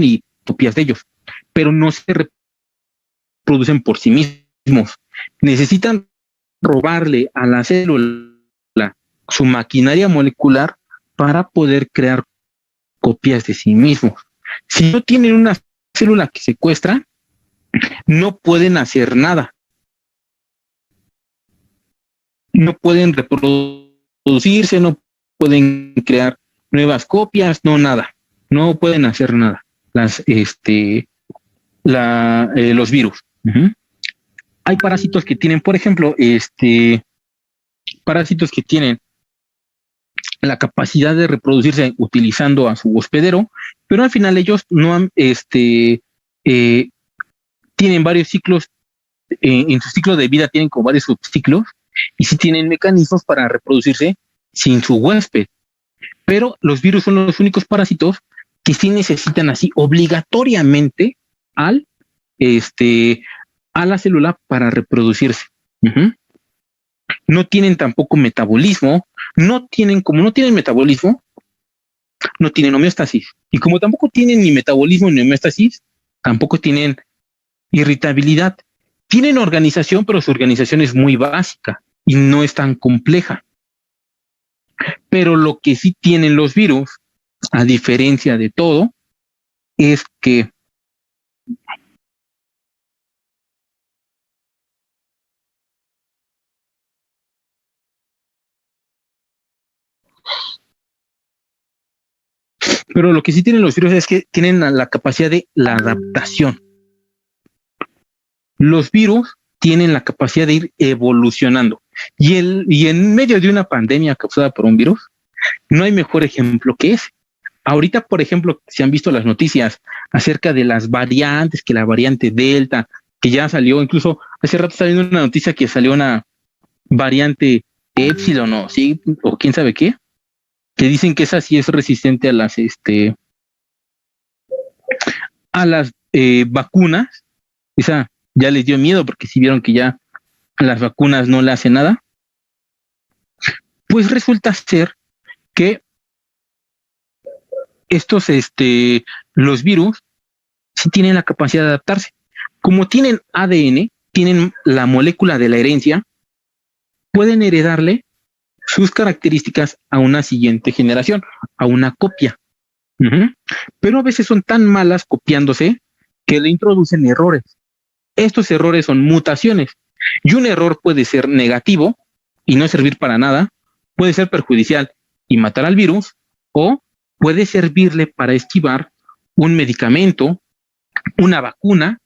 Y copias de ellos, pero no se reproducen por sí mismos. Necesitan robarle a la célula su maquinaria molecular para poder crear copias de sí mismos. Si no tienen una célula que secuestra, no pueden hacer nada. No pueden reproducirse, no pueden crear nuevas copias, no nada. No pueden hacer nada. Los virus. Uh-huh. Hay parásitos que tienen, por ejemplo, parásitos que tienen la capacidad de reproducirse utilizando a su hospedero, pero al final ellos no han, tienen varios ciclos, en su ciclo de vida tienen como varios subciclos, y sí tienen mecanismos para reproducirse sin su huésped. Pero los virus son los únicos parásitos que sí necesitan así obligatoriamente a la célula para reproducirse. Uh-huh. No tienen tampoco metabolismo, no tienen metabolismo, no tienen homeostasis. Y como tampoco tienen ni metabolismo ni homeostasis, tampoco tienen irritabilidad. Tienen organización, pero su organización es muy básica y no es tan compleja. Pero lo que sí tienen los virus, a diferencia de todo, es que tienen los virus es que tienen la capacidad de la adaptación. Los virus tienen la capacidad de ir evolucionando. Y en medio de una pandemia causada por un virus, no hay mejor ejemplo que ese. Ahorita, por ejemplo, se han visto las noticias acerca de las variantes, que la variante Delta, que ya salió, incluso hace rato está viendo una noticia que salió una variante Epsilon o sí, o quién sabe qué, que dicen que esa sí es resistente a las vacunas. Esa ya les dio miedo porque si vieron que ya las vacunas no le hacen nada. Pues resulta ser que estos, los virus sí tienen la capacidad de adaptarse. Como tienen ADN, tienen la molécula de la herencia, pueden heredarle sus características a una siguiente generación, a una copia. Uh-huh. Pero a veces son tan malas copiándose que le introducen errores. Estos errores son mutaciones. Y un error puede ser negativo y no servir para nada, puede ser perjudicial y matar al virus, o puede servirle para esquivar un medicamento, una vacuna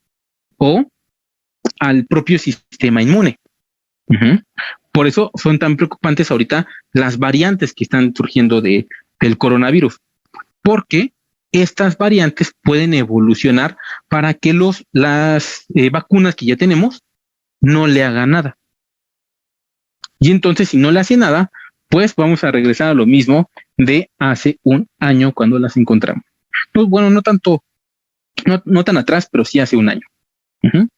o al propio sistema inmune. Uh-huh. Por eso son tan preocupantes ahorita las variantes que están surgiendo del coronavirus, porque estas variantes pueden evolucionar para que las vacunas que ya tenemos no le hagan nada. Y entonces, si no le hace nada, pues vamos a regresar a lo mismo de hace un año cuando las encontramos. Pues bueno, no tanto, no tan atrás, pero sí hace un año. Uh-huh.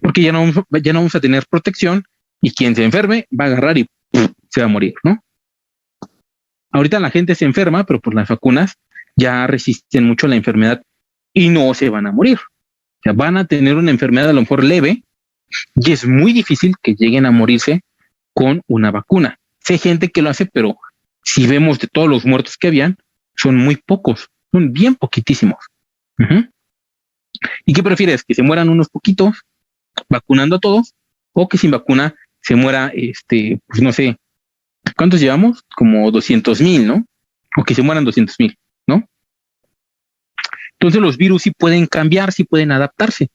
Porque ya no vamos a tener protección y quien se enferme va a agarrar y se va a morir, ¿no? Ahorita la gente se enferma, pero por las vacunas ya resisten mucho la enfermedad y no se van a morir. O sea, van a tener una enfermedad a lo mejor leve y es muy difícil que lleguen a morirse con una vacuna. Sé gente que lo hace, pero si vemos de todos los muertos que habían, son muy pocos, son bien poquitísimos. Uh-huh. ¿Y qué prefieres? ¿Que se mueran unos poquitos vacunando a todos o que sin vacuna se muera, pues no sé, ¿cuántos llevamos? Como 200,000, ¿no? O que se mueran 200,000, ¿no? Entonces los virus sí pueden cambiar, sí pueden adaptarse.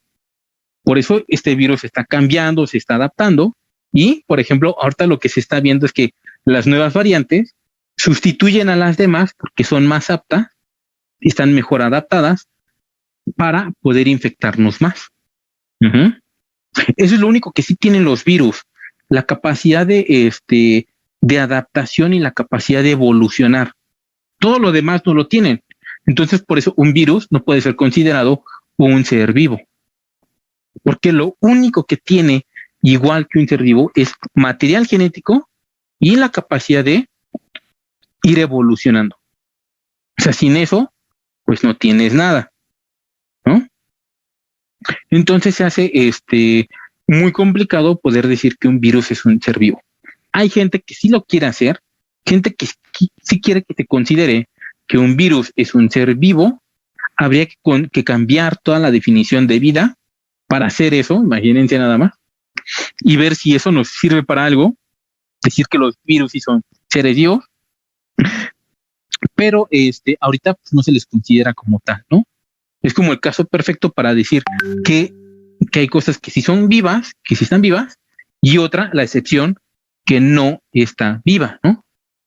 Por eso este virus está cambiando, se está adaptando y, por ejemplo, ahorita lo que se está viendo es que las nuevas variantes sustituyen a las demás porque son más aptas, están mejor adaptadas para poder infectarnos más. Uh-huh. Eso es lo único que sí tienen los virus, la capacidad de adaptación y la capacidad de evolucionar. Todo lo demás no lo tienen. Entonces, por eso un virus no puede ser considerado un ser vivo. Porque lo único que tiene, igual que un ser vivo, es material genético y la capacidad de ir evolucionando. O sea, sin eso, pues no tienes nada, ¿no? Entonces se hace muy complicado poder decir que un virus es un ser vivo. Hay gente que sí lo quiere hacer, gente que sí quiere que se considere que un virus es un ser vivo. Habría que cambiar toda la definición de vida para hacer eso, imagínense nada más, y ver si eso nos sirve para algo, decir que los virus sí son seres vivos, pero ahorita pues, no se les considera como tal, ¿no? Es como el caso perfecto para decir que hay cosas que sí son vivas, que sí están vivas, y otra, la excepción, que no está viva, ¿no?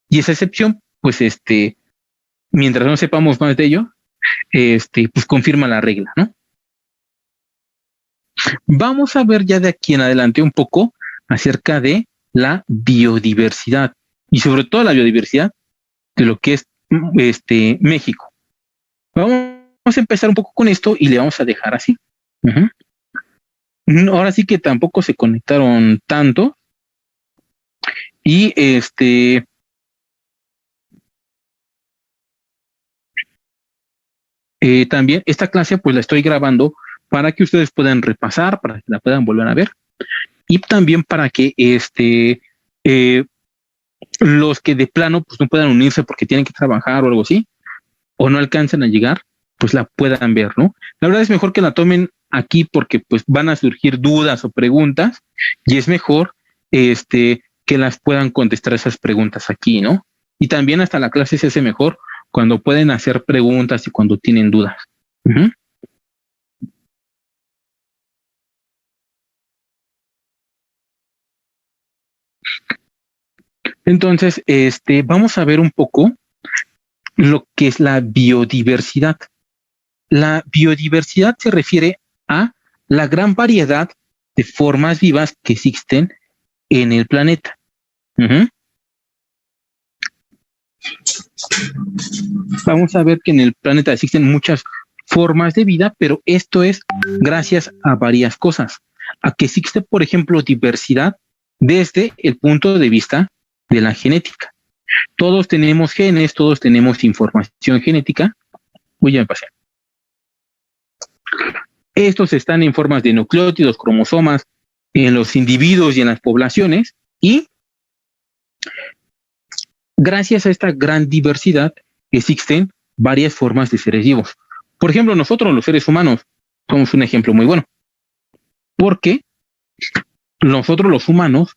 Y esa excepción, pues mientras no sepamos más de ello, pues confirma la regla, ¿no? Vamos a ver ya de aquí en adelante un poco acerca de la biodiversidad y sobre todo la biodiversidad de lo que es México. Vamos a empezar un poco con esto y le vamos a dejar así. Uh-huh. Ahora sí que tampoco se conectaron tanto y también esta clase pues la estoy grabando para que ustedes puedan repasar, para que la puedan volver a ver y también para que los que de plano pues no puedan unirse porque tienen que trabajar o algo así o no alcanzan a llegar, pues la puedan ver, ¿no? La verdad es mejor que la tomen aquí porque pues van a surgir dudas o preguntas y es mejor que las puedan contestar esas preguntas aquí, ¿no? Y también hasta la clase se hace mejor cuando pueden hacer preguntas y cuando tienen dudas. Uh-huh. Entonces, vamos a ver un poco lo que es la biodiversidad. La biodiversidad se refiere a la gran variedad de formas vivas que existen en el planeta. Uh-huh. Vamos a ver que en el planeta existen muchas formas de vida, pero esto es gracias a varias cosas. A que existe, por ejemplo, diversidad desde el punto de vista de la genética. Todos tenemos genes, todos tenemos información genética. Uy, ya me pasé. Estos están en formas de nucleótidos, cromosomas, en los individuos y en las poblaciones, y gracias a esta gran diversidad existen varias formas de seres vivos. Por ejemplo, nosotros los seres humanos somos un ejemplo muy bueno, porque nosotros los humanos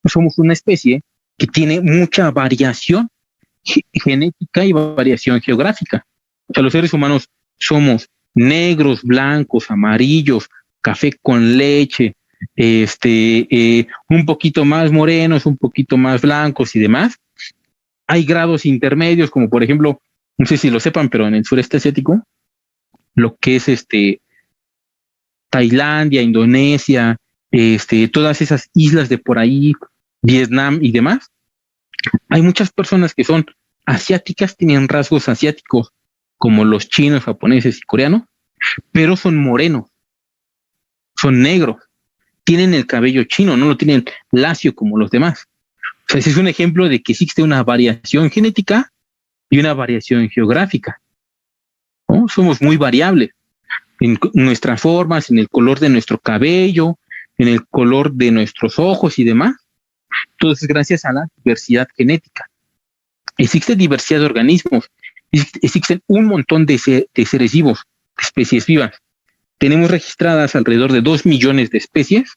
somos una especie que tiene mucha variación genética y variación geográfica. O sea, los seres humanos somos negros, blancos, amarillos, café con leche, un poquito más morenos, un poquito más blancos y demás. Hay grados intermedios, como por ejemplo, no sé si lo sepan, pero en el sureste asiático, lo que es Tailandia, Indonesia, todas esas islas de por ahí, Vietnam y demás, hay muchas personas que son asiáticas, tienen rasgos asiáticos, como los chinos, japoneses y coreanos, pero son morenos, son negros, tienen el cabello chino, no lo tienen lacio como los demás. O sea, ese es un ejemplo de que existe una variación genética y una variación geográfica, ¿no? Somos muy variables en nuestras formas, en el color de nuestro cabello, en el color de nuestros ojos y demás. Entonces, gracias a la diversidad genética. Existe diversidad de organismos, existen un montón de seres vivos, de especies vivas. tenemos registradas alrededor de 2 millones de especies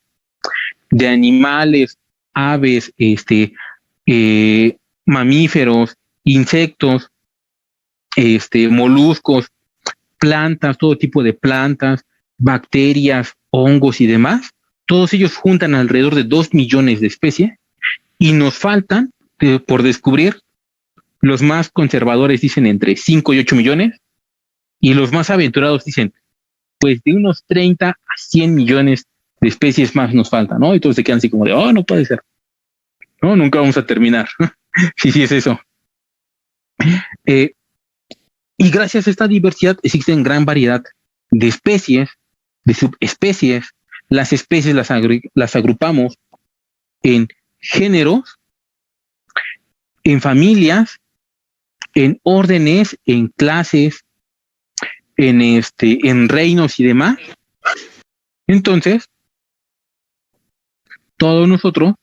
de animales, aves, mamíferos, insectos, moluscos, plantas, todo tipo de plantas, bacterias, hongos y demás. Todos ellos juntan alrededor de 2 millones de especies y nos faltan por descubrir. Los más conservadores dicen entre 5 y 8 millones y los más aventurados dicen pues de unos 30 a 100 millones de especies más nos faltan, ¿no? Y todos se quedan así como de, oh, no puede ser. No, nunca vamos a terminar. Sí, es eso. Y gracias a esta diversidad existen gran variedad de especies, de subespecies. Las especies las agrupamos en géneros, en familias, en órdenes, en clases, en reinos y demás. Entonces, todos nosotros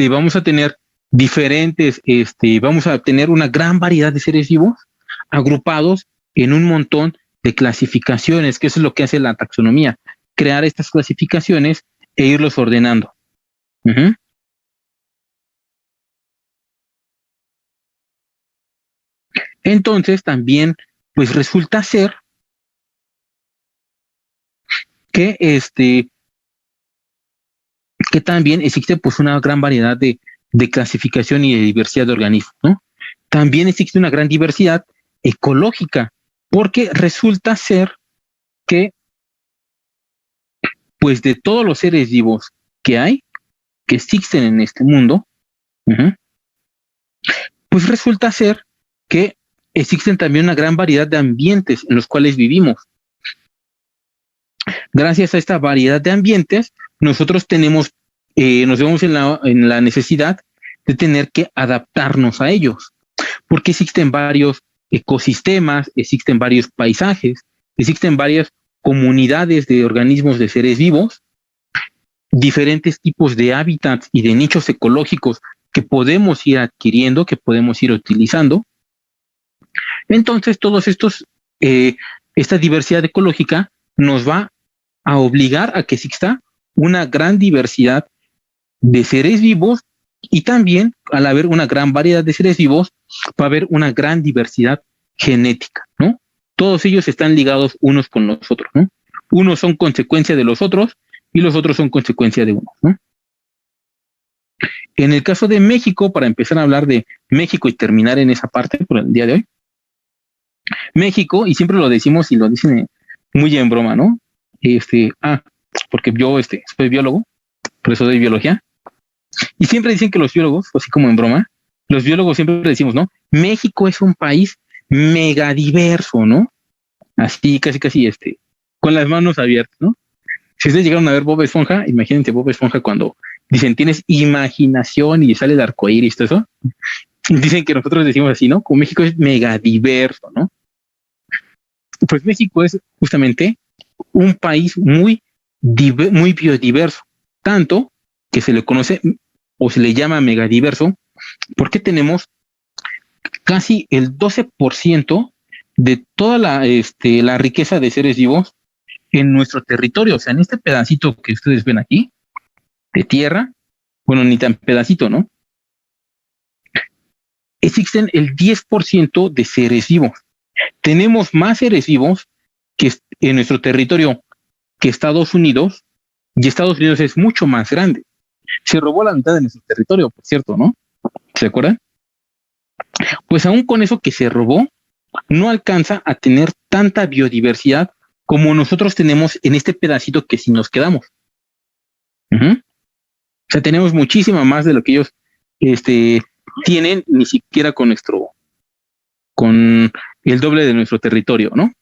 vamos a tener diferentes, vamos a tener una gran variedad de seres vivos agrupados en un montón de clasificaciones, que eso es lo que hace la taxonomía, crear estas clasificaciones e irlos ordenando. Uh-huh. Entonces también, pues resulta ser que que también existe pues una gran variedad de clasificación y de diversidad de organismos, ¿no? También existe una gran diversidad ecológica, porque resulta ser que pues de todos los seres vivos que hay, que existen en este mundo, pues resulta ser que existen también una gran variedad de ambientes en los cuales vivimos. Gracias a esta variedad de ambientes, nosotros tenemos, nos vemos en la necesidad de tener que adaptarnos a ellos, porque existen varios ecosistemas, existen varios paisajes, existen varias comunidades de organismos de seres vivos, diferentes tipos de hábitats y de nichos ecológicos que podemos ir adquiriendo, que podemos ir utilizando. Entonces, todos estos, esta diversidad ecológica nos va a obligar a que exista una gran diversidad de seres vivos y también, al haber una gran variedad de seres vivos, va a haber una gran diversidad genética, ¿no? Todos ellos están ligados unos con los otros, ¿no? Unos son consecuencia de los otros y los otros son consecuencia de unos, ¿no? En el caso de México, para empezar a hablar de México y terminar en esa parte por el día de hoy, México, y siempre lo decimos y lo dicen muy en broma, ¿no? Porque yo soy biólogo, por eso doy biología, y siempre dicen que los biólogos, así como en broma, los biólogos siempre decimos, ¿no? México es un país megadiverso, ¿no? Así, casi, con las manos abiertas, ¿no? Si ustedes llegaron a ver Bob Esponja, imagínense Bob Esponja cuando dicen, tienes imaginación y sale el arcoíris, todo eso. Dicen que nosotros decimos así, ¿no? Como México es megadiverso, ¿no? Pues México es justamente un país muy biodiverso, tanto que se le conoce o se le llama megadiverso, porque tenemos casi el 12% de toda la riqueza de seres vivos en nuestro territorio, o sea, en este pedacito que ustedes ven aquí, de tierra, bueno, ni tan pedacito, ¿no? Existen el 10% de seres vivos. Tenemos más seres vivos que en nuestro territorio que Estados Unidos, y Estados Unidos es mucho más grande. Se robó la mitad de nuestro territorio, por cierto, ¿no? ¿Se acuerdan? Pues aún con eso que se robó, no alcanza a tener tanta biodiversidad como nosotros tenemos en este pedacito que si nos quedamos. O sea, tenemos muchísima más de lo que ellos tienen, ni siquiera con el doble de nuestro territorio, ¿no?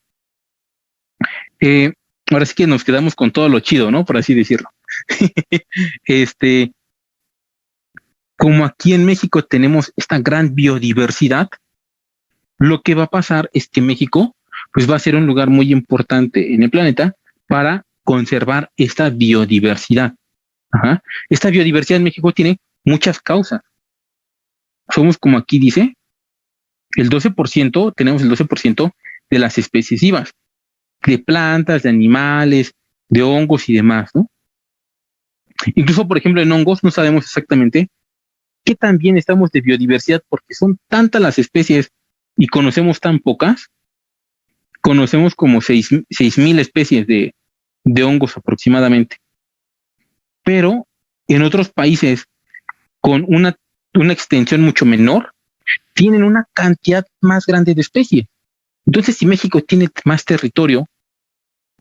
Ahora sí que nos quedamos con todo lo chido, ¿no? Por así decirlo. Como aquí en México tenemos esta gran biodiversidad, lo que va a pasar es que México pues va a ser un lugar muy importante en el planeta para conservar esta biodiversidad. Ajá. Esta biodiversidad en México tiene muchas causas. Somos, como aquí dice, tenemos el 12% de las especies vivas, de plantas, de animales, de hongos y demás, ¿no? Incluso, por ejemplo, en hongos no sabemos exactamente qué tan bien estamos de biodiversidad porque son tantas las especies y conocemos tan pocas. Conocemos como 6,000 especies de hongos aproximadamente, pero en otros países con una extensión mucho menor, tienen una cantidad más grande de especies. Entonces, si México tiene más territorio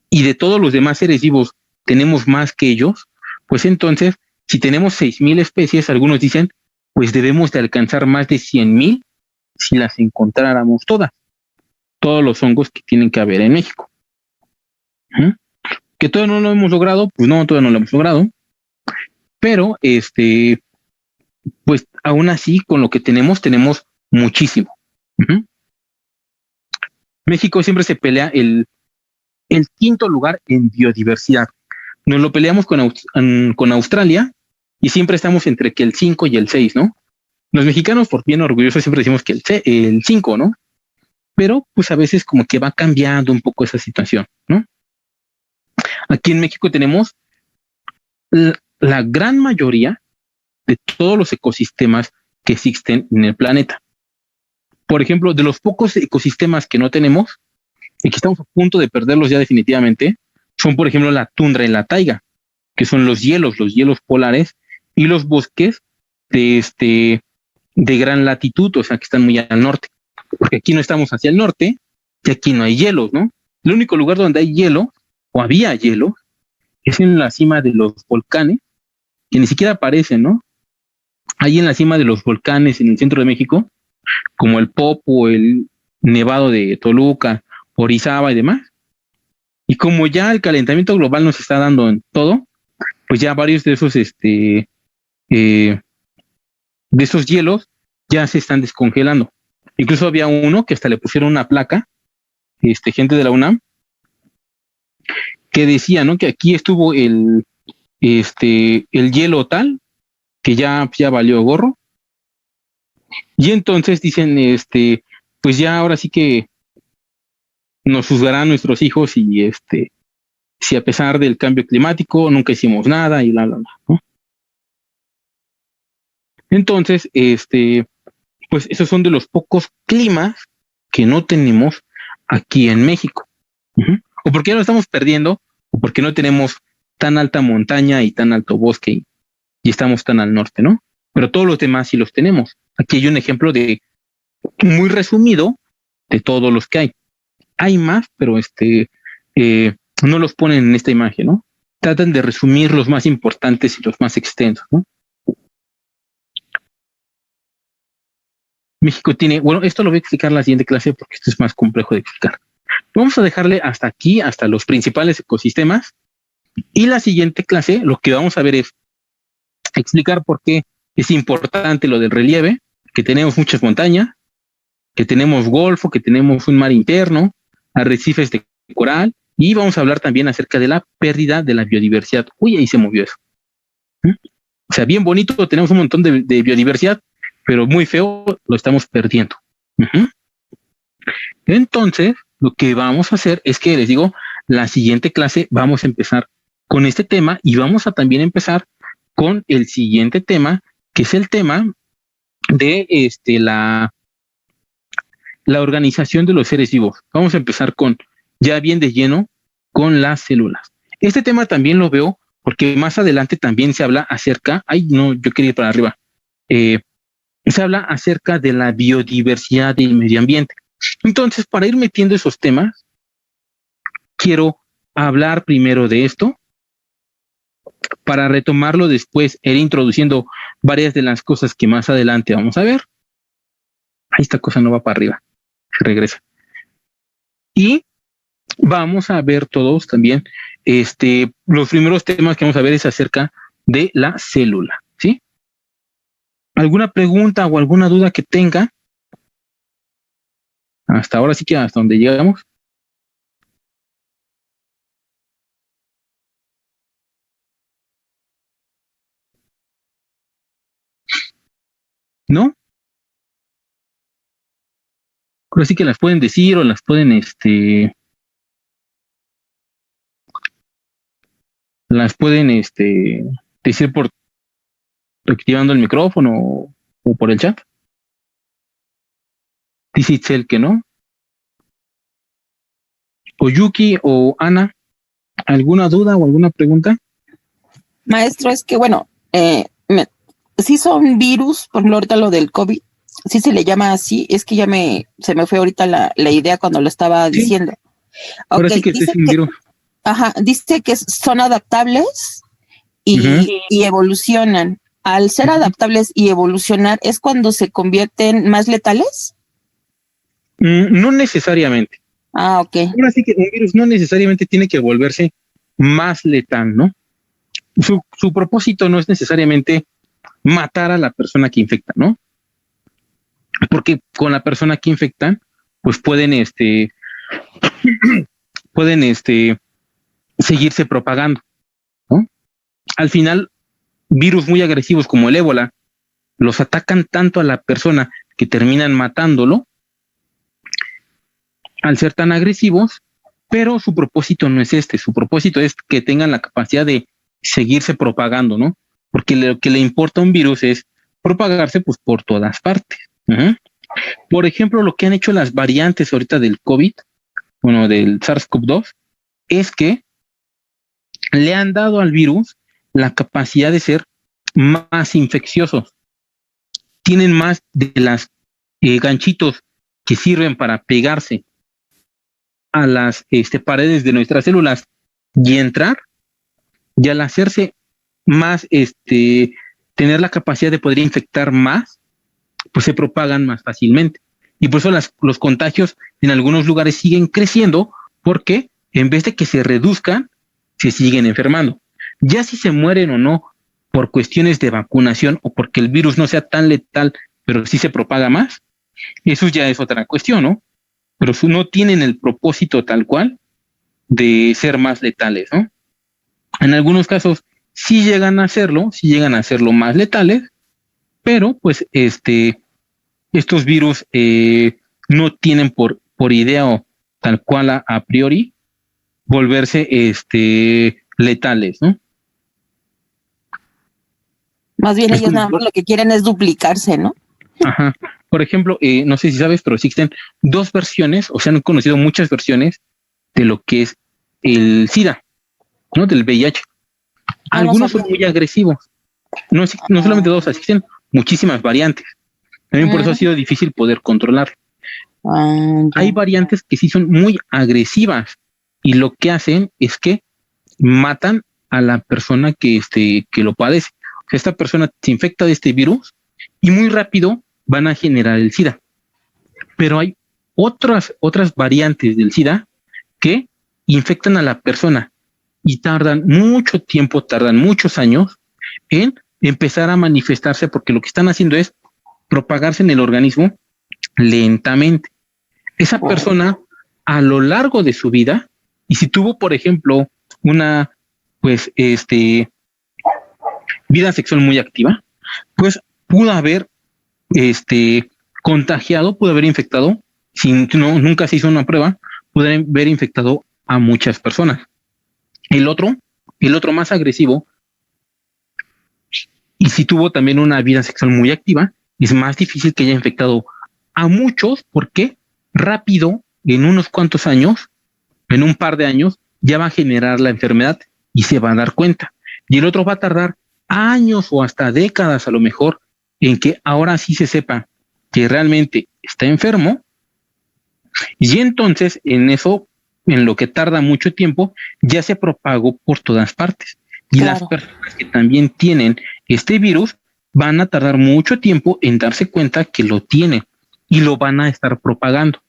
y de todos los demás seres vivos tenemos más que ellos, pues entonces, si tenemos 6,000 especies, algunos dicen, pues debemos de alcanzar más de 100,000 si las encontráramos todos los hongos que tienen que haber en México. ¿Mm? Que todavía no lo hemos logrado, pues no, todavía no lo hemos logrado, pero pues aún así, con lo que tenemos muchísimo. Uh-huh. México siempre se pelea el quinto lugar en biodiversidad. Nos lo peleamos con Australia y siempre estamos entre que el 5 y el 6, ¿no? Los mexicanos, por bien orgullosos, siempre decimos que el 5, ¿no? Pero pues a veces como que va cambiando un poco esa situación, ¿no? Aquí en México tenemos la gran mayoría de todos los ecosistemas que existen en el planeta. Por ejemplo, de los pocos ecosistemas que no tenemos y que estamos a punto de perderlos ya definitivamente, son, por ejemplo, la tundra y la taiga, que son los hielos polares y los bosques de gran latitud, o sea, que están muy al norte. Porque aquí no estamos hacia el norte y aquí no hay hielos, ¿no? El único lugar donde hay hielo, o había hielo, es en la cima de los volcanes, que ni siquiera aparecen, ¿no? Ahí en la cima de los volcanes en el centro de México, como el Popo, el Nevado de Toluca, Orizaba y demás. Y como ya el calentamiento global nos está dando en todo, pues ya varios de esos hielos ya se están descongelando. Incluso había uno que hasta le pusieron una placa, gente de la UNAM, que decía, ¿no? Que aquí estuvo el hielo tal que ya valió gorro. Y entonces dicen, pues ya ahora sí que nos juzgarán nuestros hijos y si a pesar del cambio climático nunca hicimos nada y bla, ¿no? Entonces, pues esos son de los pocos climas que no tenemos aquí en México. Uh-huh. O porque ya lo estamos perdiendo, o porque no tenemos tan alta montaña y tan alto bosque y estamos tan al norte, ¿no? Pero todos los demás sí los tenemos. Aquí hay un ejemplo de muy resumido de todos los que hay. Hay más, pero no los ponen en esta imagen, ¿no? Tratan de resumir los más importantes y los más extensos, ¿no? México tiene, bueno, esto lo voy a explicar en la siguiente clase porque esto es más complejo de explicar. Vamos a dejarle hasta aquí, hasta los principales ecosistemas. Y la siguiente clase, lo que vamos a ver es explicar por qué es importante lo del relieve, que tenemos muchas montañas, que tenemos golfo, que tenemos un mar interno, arrecifes de coral, y vamos a hablar también acerca de la pérdida de la biodiversidad. Uy, ahí se movió eso. ¿Mm? O sea, bien bonito, tenemos un montón de biodiversidad, pero muy feo, lo estamos perdiendo. Uh-huh. Entonces, lo que vamos a hacer es que les digo, la siguiente clase vamos a empezar con este tema y vamos a también empezar con el siguiente tema, que es el tema de la organización de los seres vivos. Vamos a empezar con ya bien de lleno con las células. Este tema también lo veo porque más adelante también se habla acerca, ay no, yo quería ir para arriba, se habla acerca de la biodiversidad del medio ambiente. Entonces, para ir metiendo esos temas, quiero hablar primero de esto, para retomarlo después, ir introduciendo varias de las cosas que más adelante vamos a ver. Ahí esta cosa no va para arriba, se regresa. Y vamos a ver todos también, los primeros temas que vamos a ver es acerca de la célula, ¿sí? ¿Alguna pregunta o alguna duda que tenga? Hasta ahora sí que hasta donde llegamos. ¿No? ahora sí que las pueden decir o las pueden, decir por activando el micrófono o por el chat. Dice Itzel que no. O Yuki o Ana, ¿alguna duda o alguna pregunta? Maestro, es que bueno, sí son virus, por ejemplo, ahorita lo del COVID, sí se le llama así, es que se me fue ahorita la idea cuando lo estaba diciendo. Ahora Okay, sí que es un virus. Ajá, dice que son adaptables y evolucionan. Al ser adaptables y evolucionar, ¿es cuando se convierten más letales? No necesariamente. Ah, ok. Ahora sí que un virus no necesariamente tiene que volverse más letal, ¿no? Su propósito no es necesariamente matar a la persona que infecta, ¿no? Porque con la persona que infectan, pues pueden seguirse propagando, ¿no? Al final, virus muy agresivos como el ébola los atacan tanto a la persona que terminan matándolo al ser tan agresivos, pero su propósito no es su propósito es que tengan la capacidad de seguirse propagando, ¿no? Porque lo que le importa a un virus es propagarse pues por todas partes. Por ejemplo, lo que han hecho las variantes ahorita del COVID, bueno, del SARS-CoV-2, es que le han dado al virus la capacidad de ser más infecciosos. Tienen más de las ganchitos que sirven para pegarse a las paredes de nuestras células y entrar, y al hacerse más, tener la capacidad de poder infectar más, pues se propagan más fácilmente. Y por eso los contagios en algunos lugares siguen creciendo, porque en vez de que se reduzcan, se siguen enfermando. Ya si se mueren o no por cuestiones de vacunación o porque el virus no sea tan letal, pero sí se propaga más, eso ya es otra cuestión, ¿no? Pero no tienen el propósito tal cual de ser más letales, ¿no? En algunos casos sí llegan a hacerlo más letales, pero pues estos virus no tienen por idea o tal cual a priori volverse letales, ¿no? Más bien ellos nada más lo que quieren es duplicarse, ¿no? Ajá. Por ejemplo, no sé si sabes, pero existen dos versiones, o se han conocido muchas versiones de lo que es el SIDA, ¿no? Del VIH. Algunos son muy agresivos. No solamente dos, existen muchísimas variantes. También por eso ha sido difícil poder controlar. Hay variantes que sí son muy agresivas y lo que hacen es que matan a la persona que lo padece. O sea, esta persona se infecta de este virus y muy rápido van a generar el SIDA. Pero hay otras variantes del SIDA que infectan a la persona y tardan mucho tiempo, tardan muchos años en empezar a manifestarse, porque lo que están haciendo es propagarse en el organismo lentamente. Esa persona a lo largo de su vida, y si tuvo, por ejemplo, una vida sexual muy activa, pues pudo haber contagiado, pudo haber infectado, nunca se hizo una prueba, pudo haber infectado a muchas personas. El otro más agresivo, y si tuvo también una vida sexual muy activa, es más difícil que haya infectado a muchos, porque rápido, en unos cuantos años, en un par de años, ya va a generar la enfermedad y se va a dar cuenta. Y el otro va a tardar años o hasta décadas a lo mejor en que ahora sí se sepa que realmente está enfermo, y entonces en eso, en lo que tarda mucho tiempo, ya se propagó por todas partes. Y las personas que también tienen este virus van a tardar mucho tiempo en darse cuenta que lo tienen y lo van a estar propagando.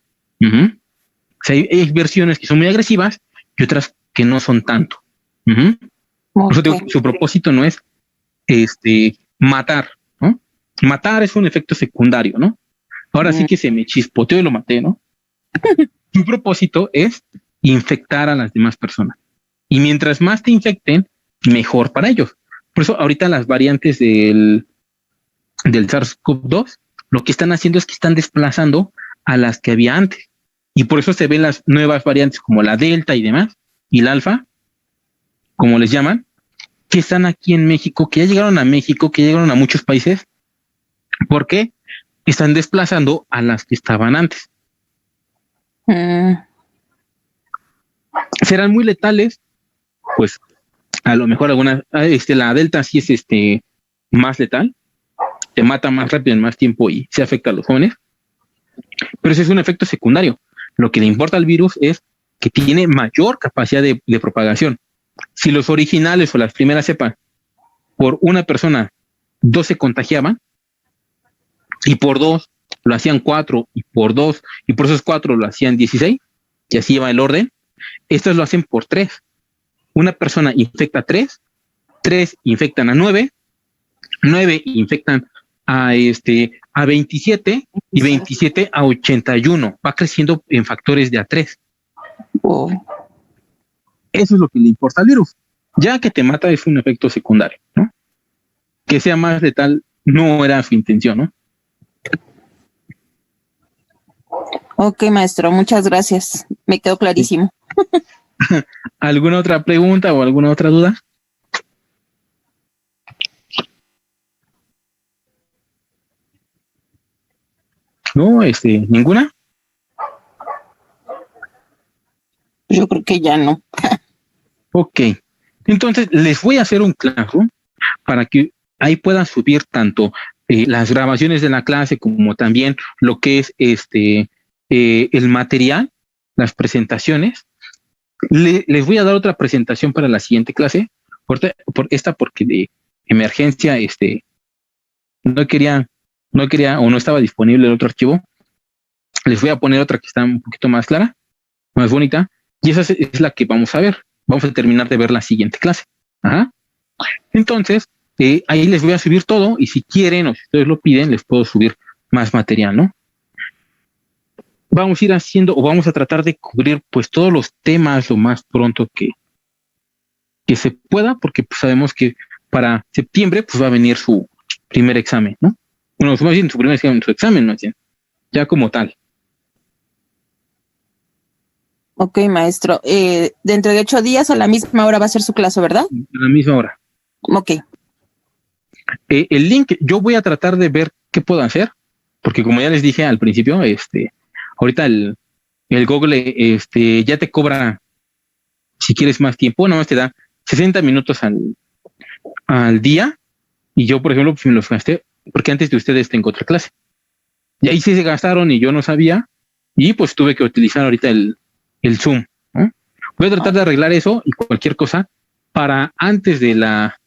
O sea, hay versiones que son muy agresivas y otras que no son tanto. Por eso digo que su propósito no es matar, ¿no? Matar es un efecto secundario, ¿no? Ahora sí que se me chispoteó y lo maté, ¿no? Su propósito es infectar a las demás personas. Y mientras más te infecten, mejor para ellos. Por eso ahorita las variantes del SARS-CoV-2 lo que están haciendo es que están desplazando a las que había antes. Y por eso se ven las nuevas variantes como la Delta y demás, y la Alfa, como les llaman, que están aquí en México, que ya llegaron a México, que llegaron a muchos países, porque están desplazando a las que estaban antes. Serán muy letales, pues a lo mejor alguna, la Delta sí es más letal, te mata más rápido en más tiempo y se afecta a los jóvenes, pero ese es un efecto secundario. Lo que le importa al virus es que tiene mayor capacidad de propagación. Si los originales o las primeras cepas por una persona 2 se contagiaban y por 2 lo hacían 4 y por 2 y por esos 4 lo hacían 16 y así va el orden, estos lo hacen por 3. Una persona infecta a 3, 3 infectan a 9, 9 infectan a 27 y 27 a 81. Va creciendo en factores de A3. Oh. Eso es lo que le importa al virus. Ya que te mata es un efecto secundario, ¿no? Que sea más letal no era su intención, ¿no? Ok, maestro, muchas gracias. Me quedó clarísimo. ¿Alguna otra pregunta o alguna otra duda? No, ninguna. Yo creo que ya no. Ok. Entonces, les voy a hacer un Classroom para que ahí puedan subir tanto las grabaciones de la clase como también lo que es el material, las presentaciones. Les voy a dar otra presentación para la siguiente clase, por esta porque de emergencia no quería o no estaba disponible el otro archivo. Les voy a poner otra que está un poquito más clara, más bonita, y esa es la que vamos a ver. Vamos a terminar de ver la siguiente clase. Ajá. Entonces, ahí les voy a subir todo y si quieren o si ustedes lo piden, les puedo subir más material, ¿no? Vamos a ir haciendo o vamos a tratar de cubrir pues todos los temas lo más pronto que se pueda, porque pues, sabemos que para septiembre pues va a venir su primer examen, ¿no? Bueno, más bien su primer examen, su examen, más bien, ya como tal. Ok, maestro. Dentro de 8 días a la misma hora va a ser su clase, ¿verdad? A la misma hora. Ok. El link, yo voy a tratar de ver qué puedo hacer, porque como ya les dije al principio, ahorita el Google ya te cobra, si quieres más tiempo, nada más te da 60 minutos al día, y yo, por ejemplo, pues me los gasté, porque antes de ustedes tengo otra clase. Y ahí sí se gastaron y yo no sabía, y pues tuve que utilizar ahorita el Zoom, ¿no? Voy a tratar de arreglar eso y cualquier cosa para antes de la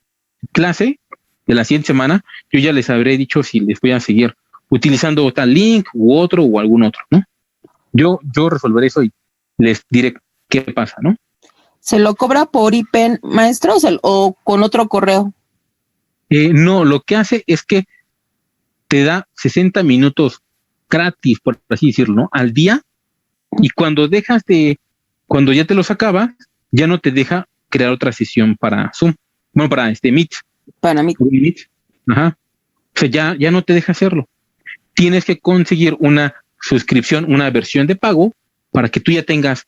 clase de la siguiente semana, yo ya les habré dicho si les voy a seguir utilizando tal link u otro o algún otro, ¿no? Yo resolveré eso y les diré qué pasa, ¿no? ¿Se lo cobra por IPEN, maestro, o con otro correo? No, lo que hace es que te da 60 minutos gratis, por así decirlo, ¿no? Al día, y cuando cuando ya te los acabas, ya no te deja crear otra sesión para Zoom, bueno, para Meet. Para mí. Ajá. O sea, ya no te deja hacerlo. Tienes que conseguir una suscripción, una versión de pago, para que tú ya tengas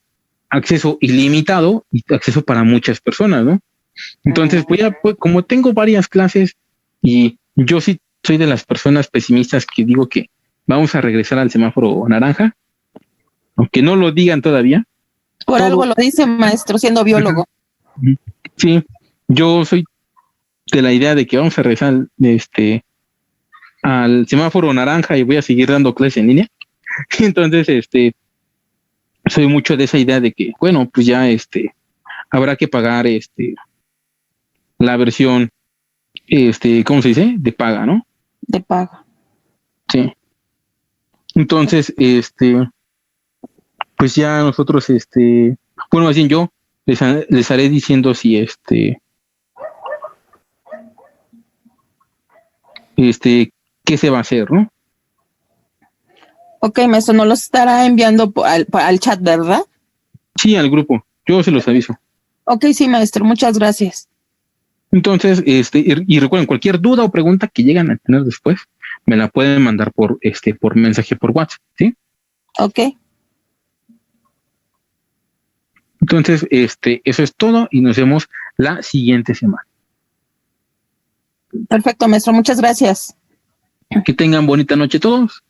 acceso ilimitado y acceso para muchas personas, ¿no? Entonces, como tengo varias clases y yo sí soy de las personas pesimistas que digo que vamos a regresar al semáforo naranja, aunque no lo digan todavía. Por algo lo dice, maestro, siendo biólogo. Sí, yo soy de la idea de que vamos a regresar al semáforo naranja y voy a seguir dando clases en línea. Entonces, soy mucho de esa idea de que, bueno, pues ya habrá que pagar la versión, ¿cómo se dice? De paga, ¿no? De paga. Sí. Entonces, pues ya nosotros, bueno, más bien yo les haré diciendo si qué se va a hacer, ¿no? Ok, maestro, nos los estará enviando al chat, ¿verdad? Sí, al grupo. Yo se los aviso. Ok, sí, maestro, muchas gracias. Entonces, y recuerden, cualquier duda o pregunta que lleguen a tener después, me la pueden mandar por mensaje por WhatsApp, ¿sí? Ok, Entonces, eso es todo y nos vemos la siguiente semana. perfecto, maestro. Muchas gracias. Que tengan bonita noche todos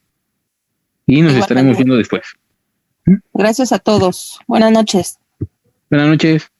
y nos estaremos Igualmente. viendo después. Gracias a todos. Buenas noches. Buenas noches.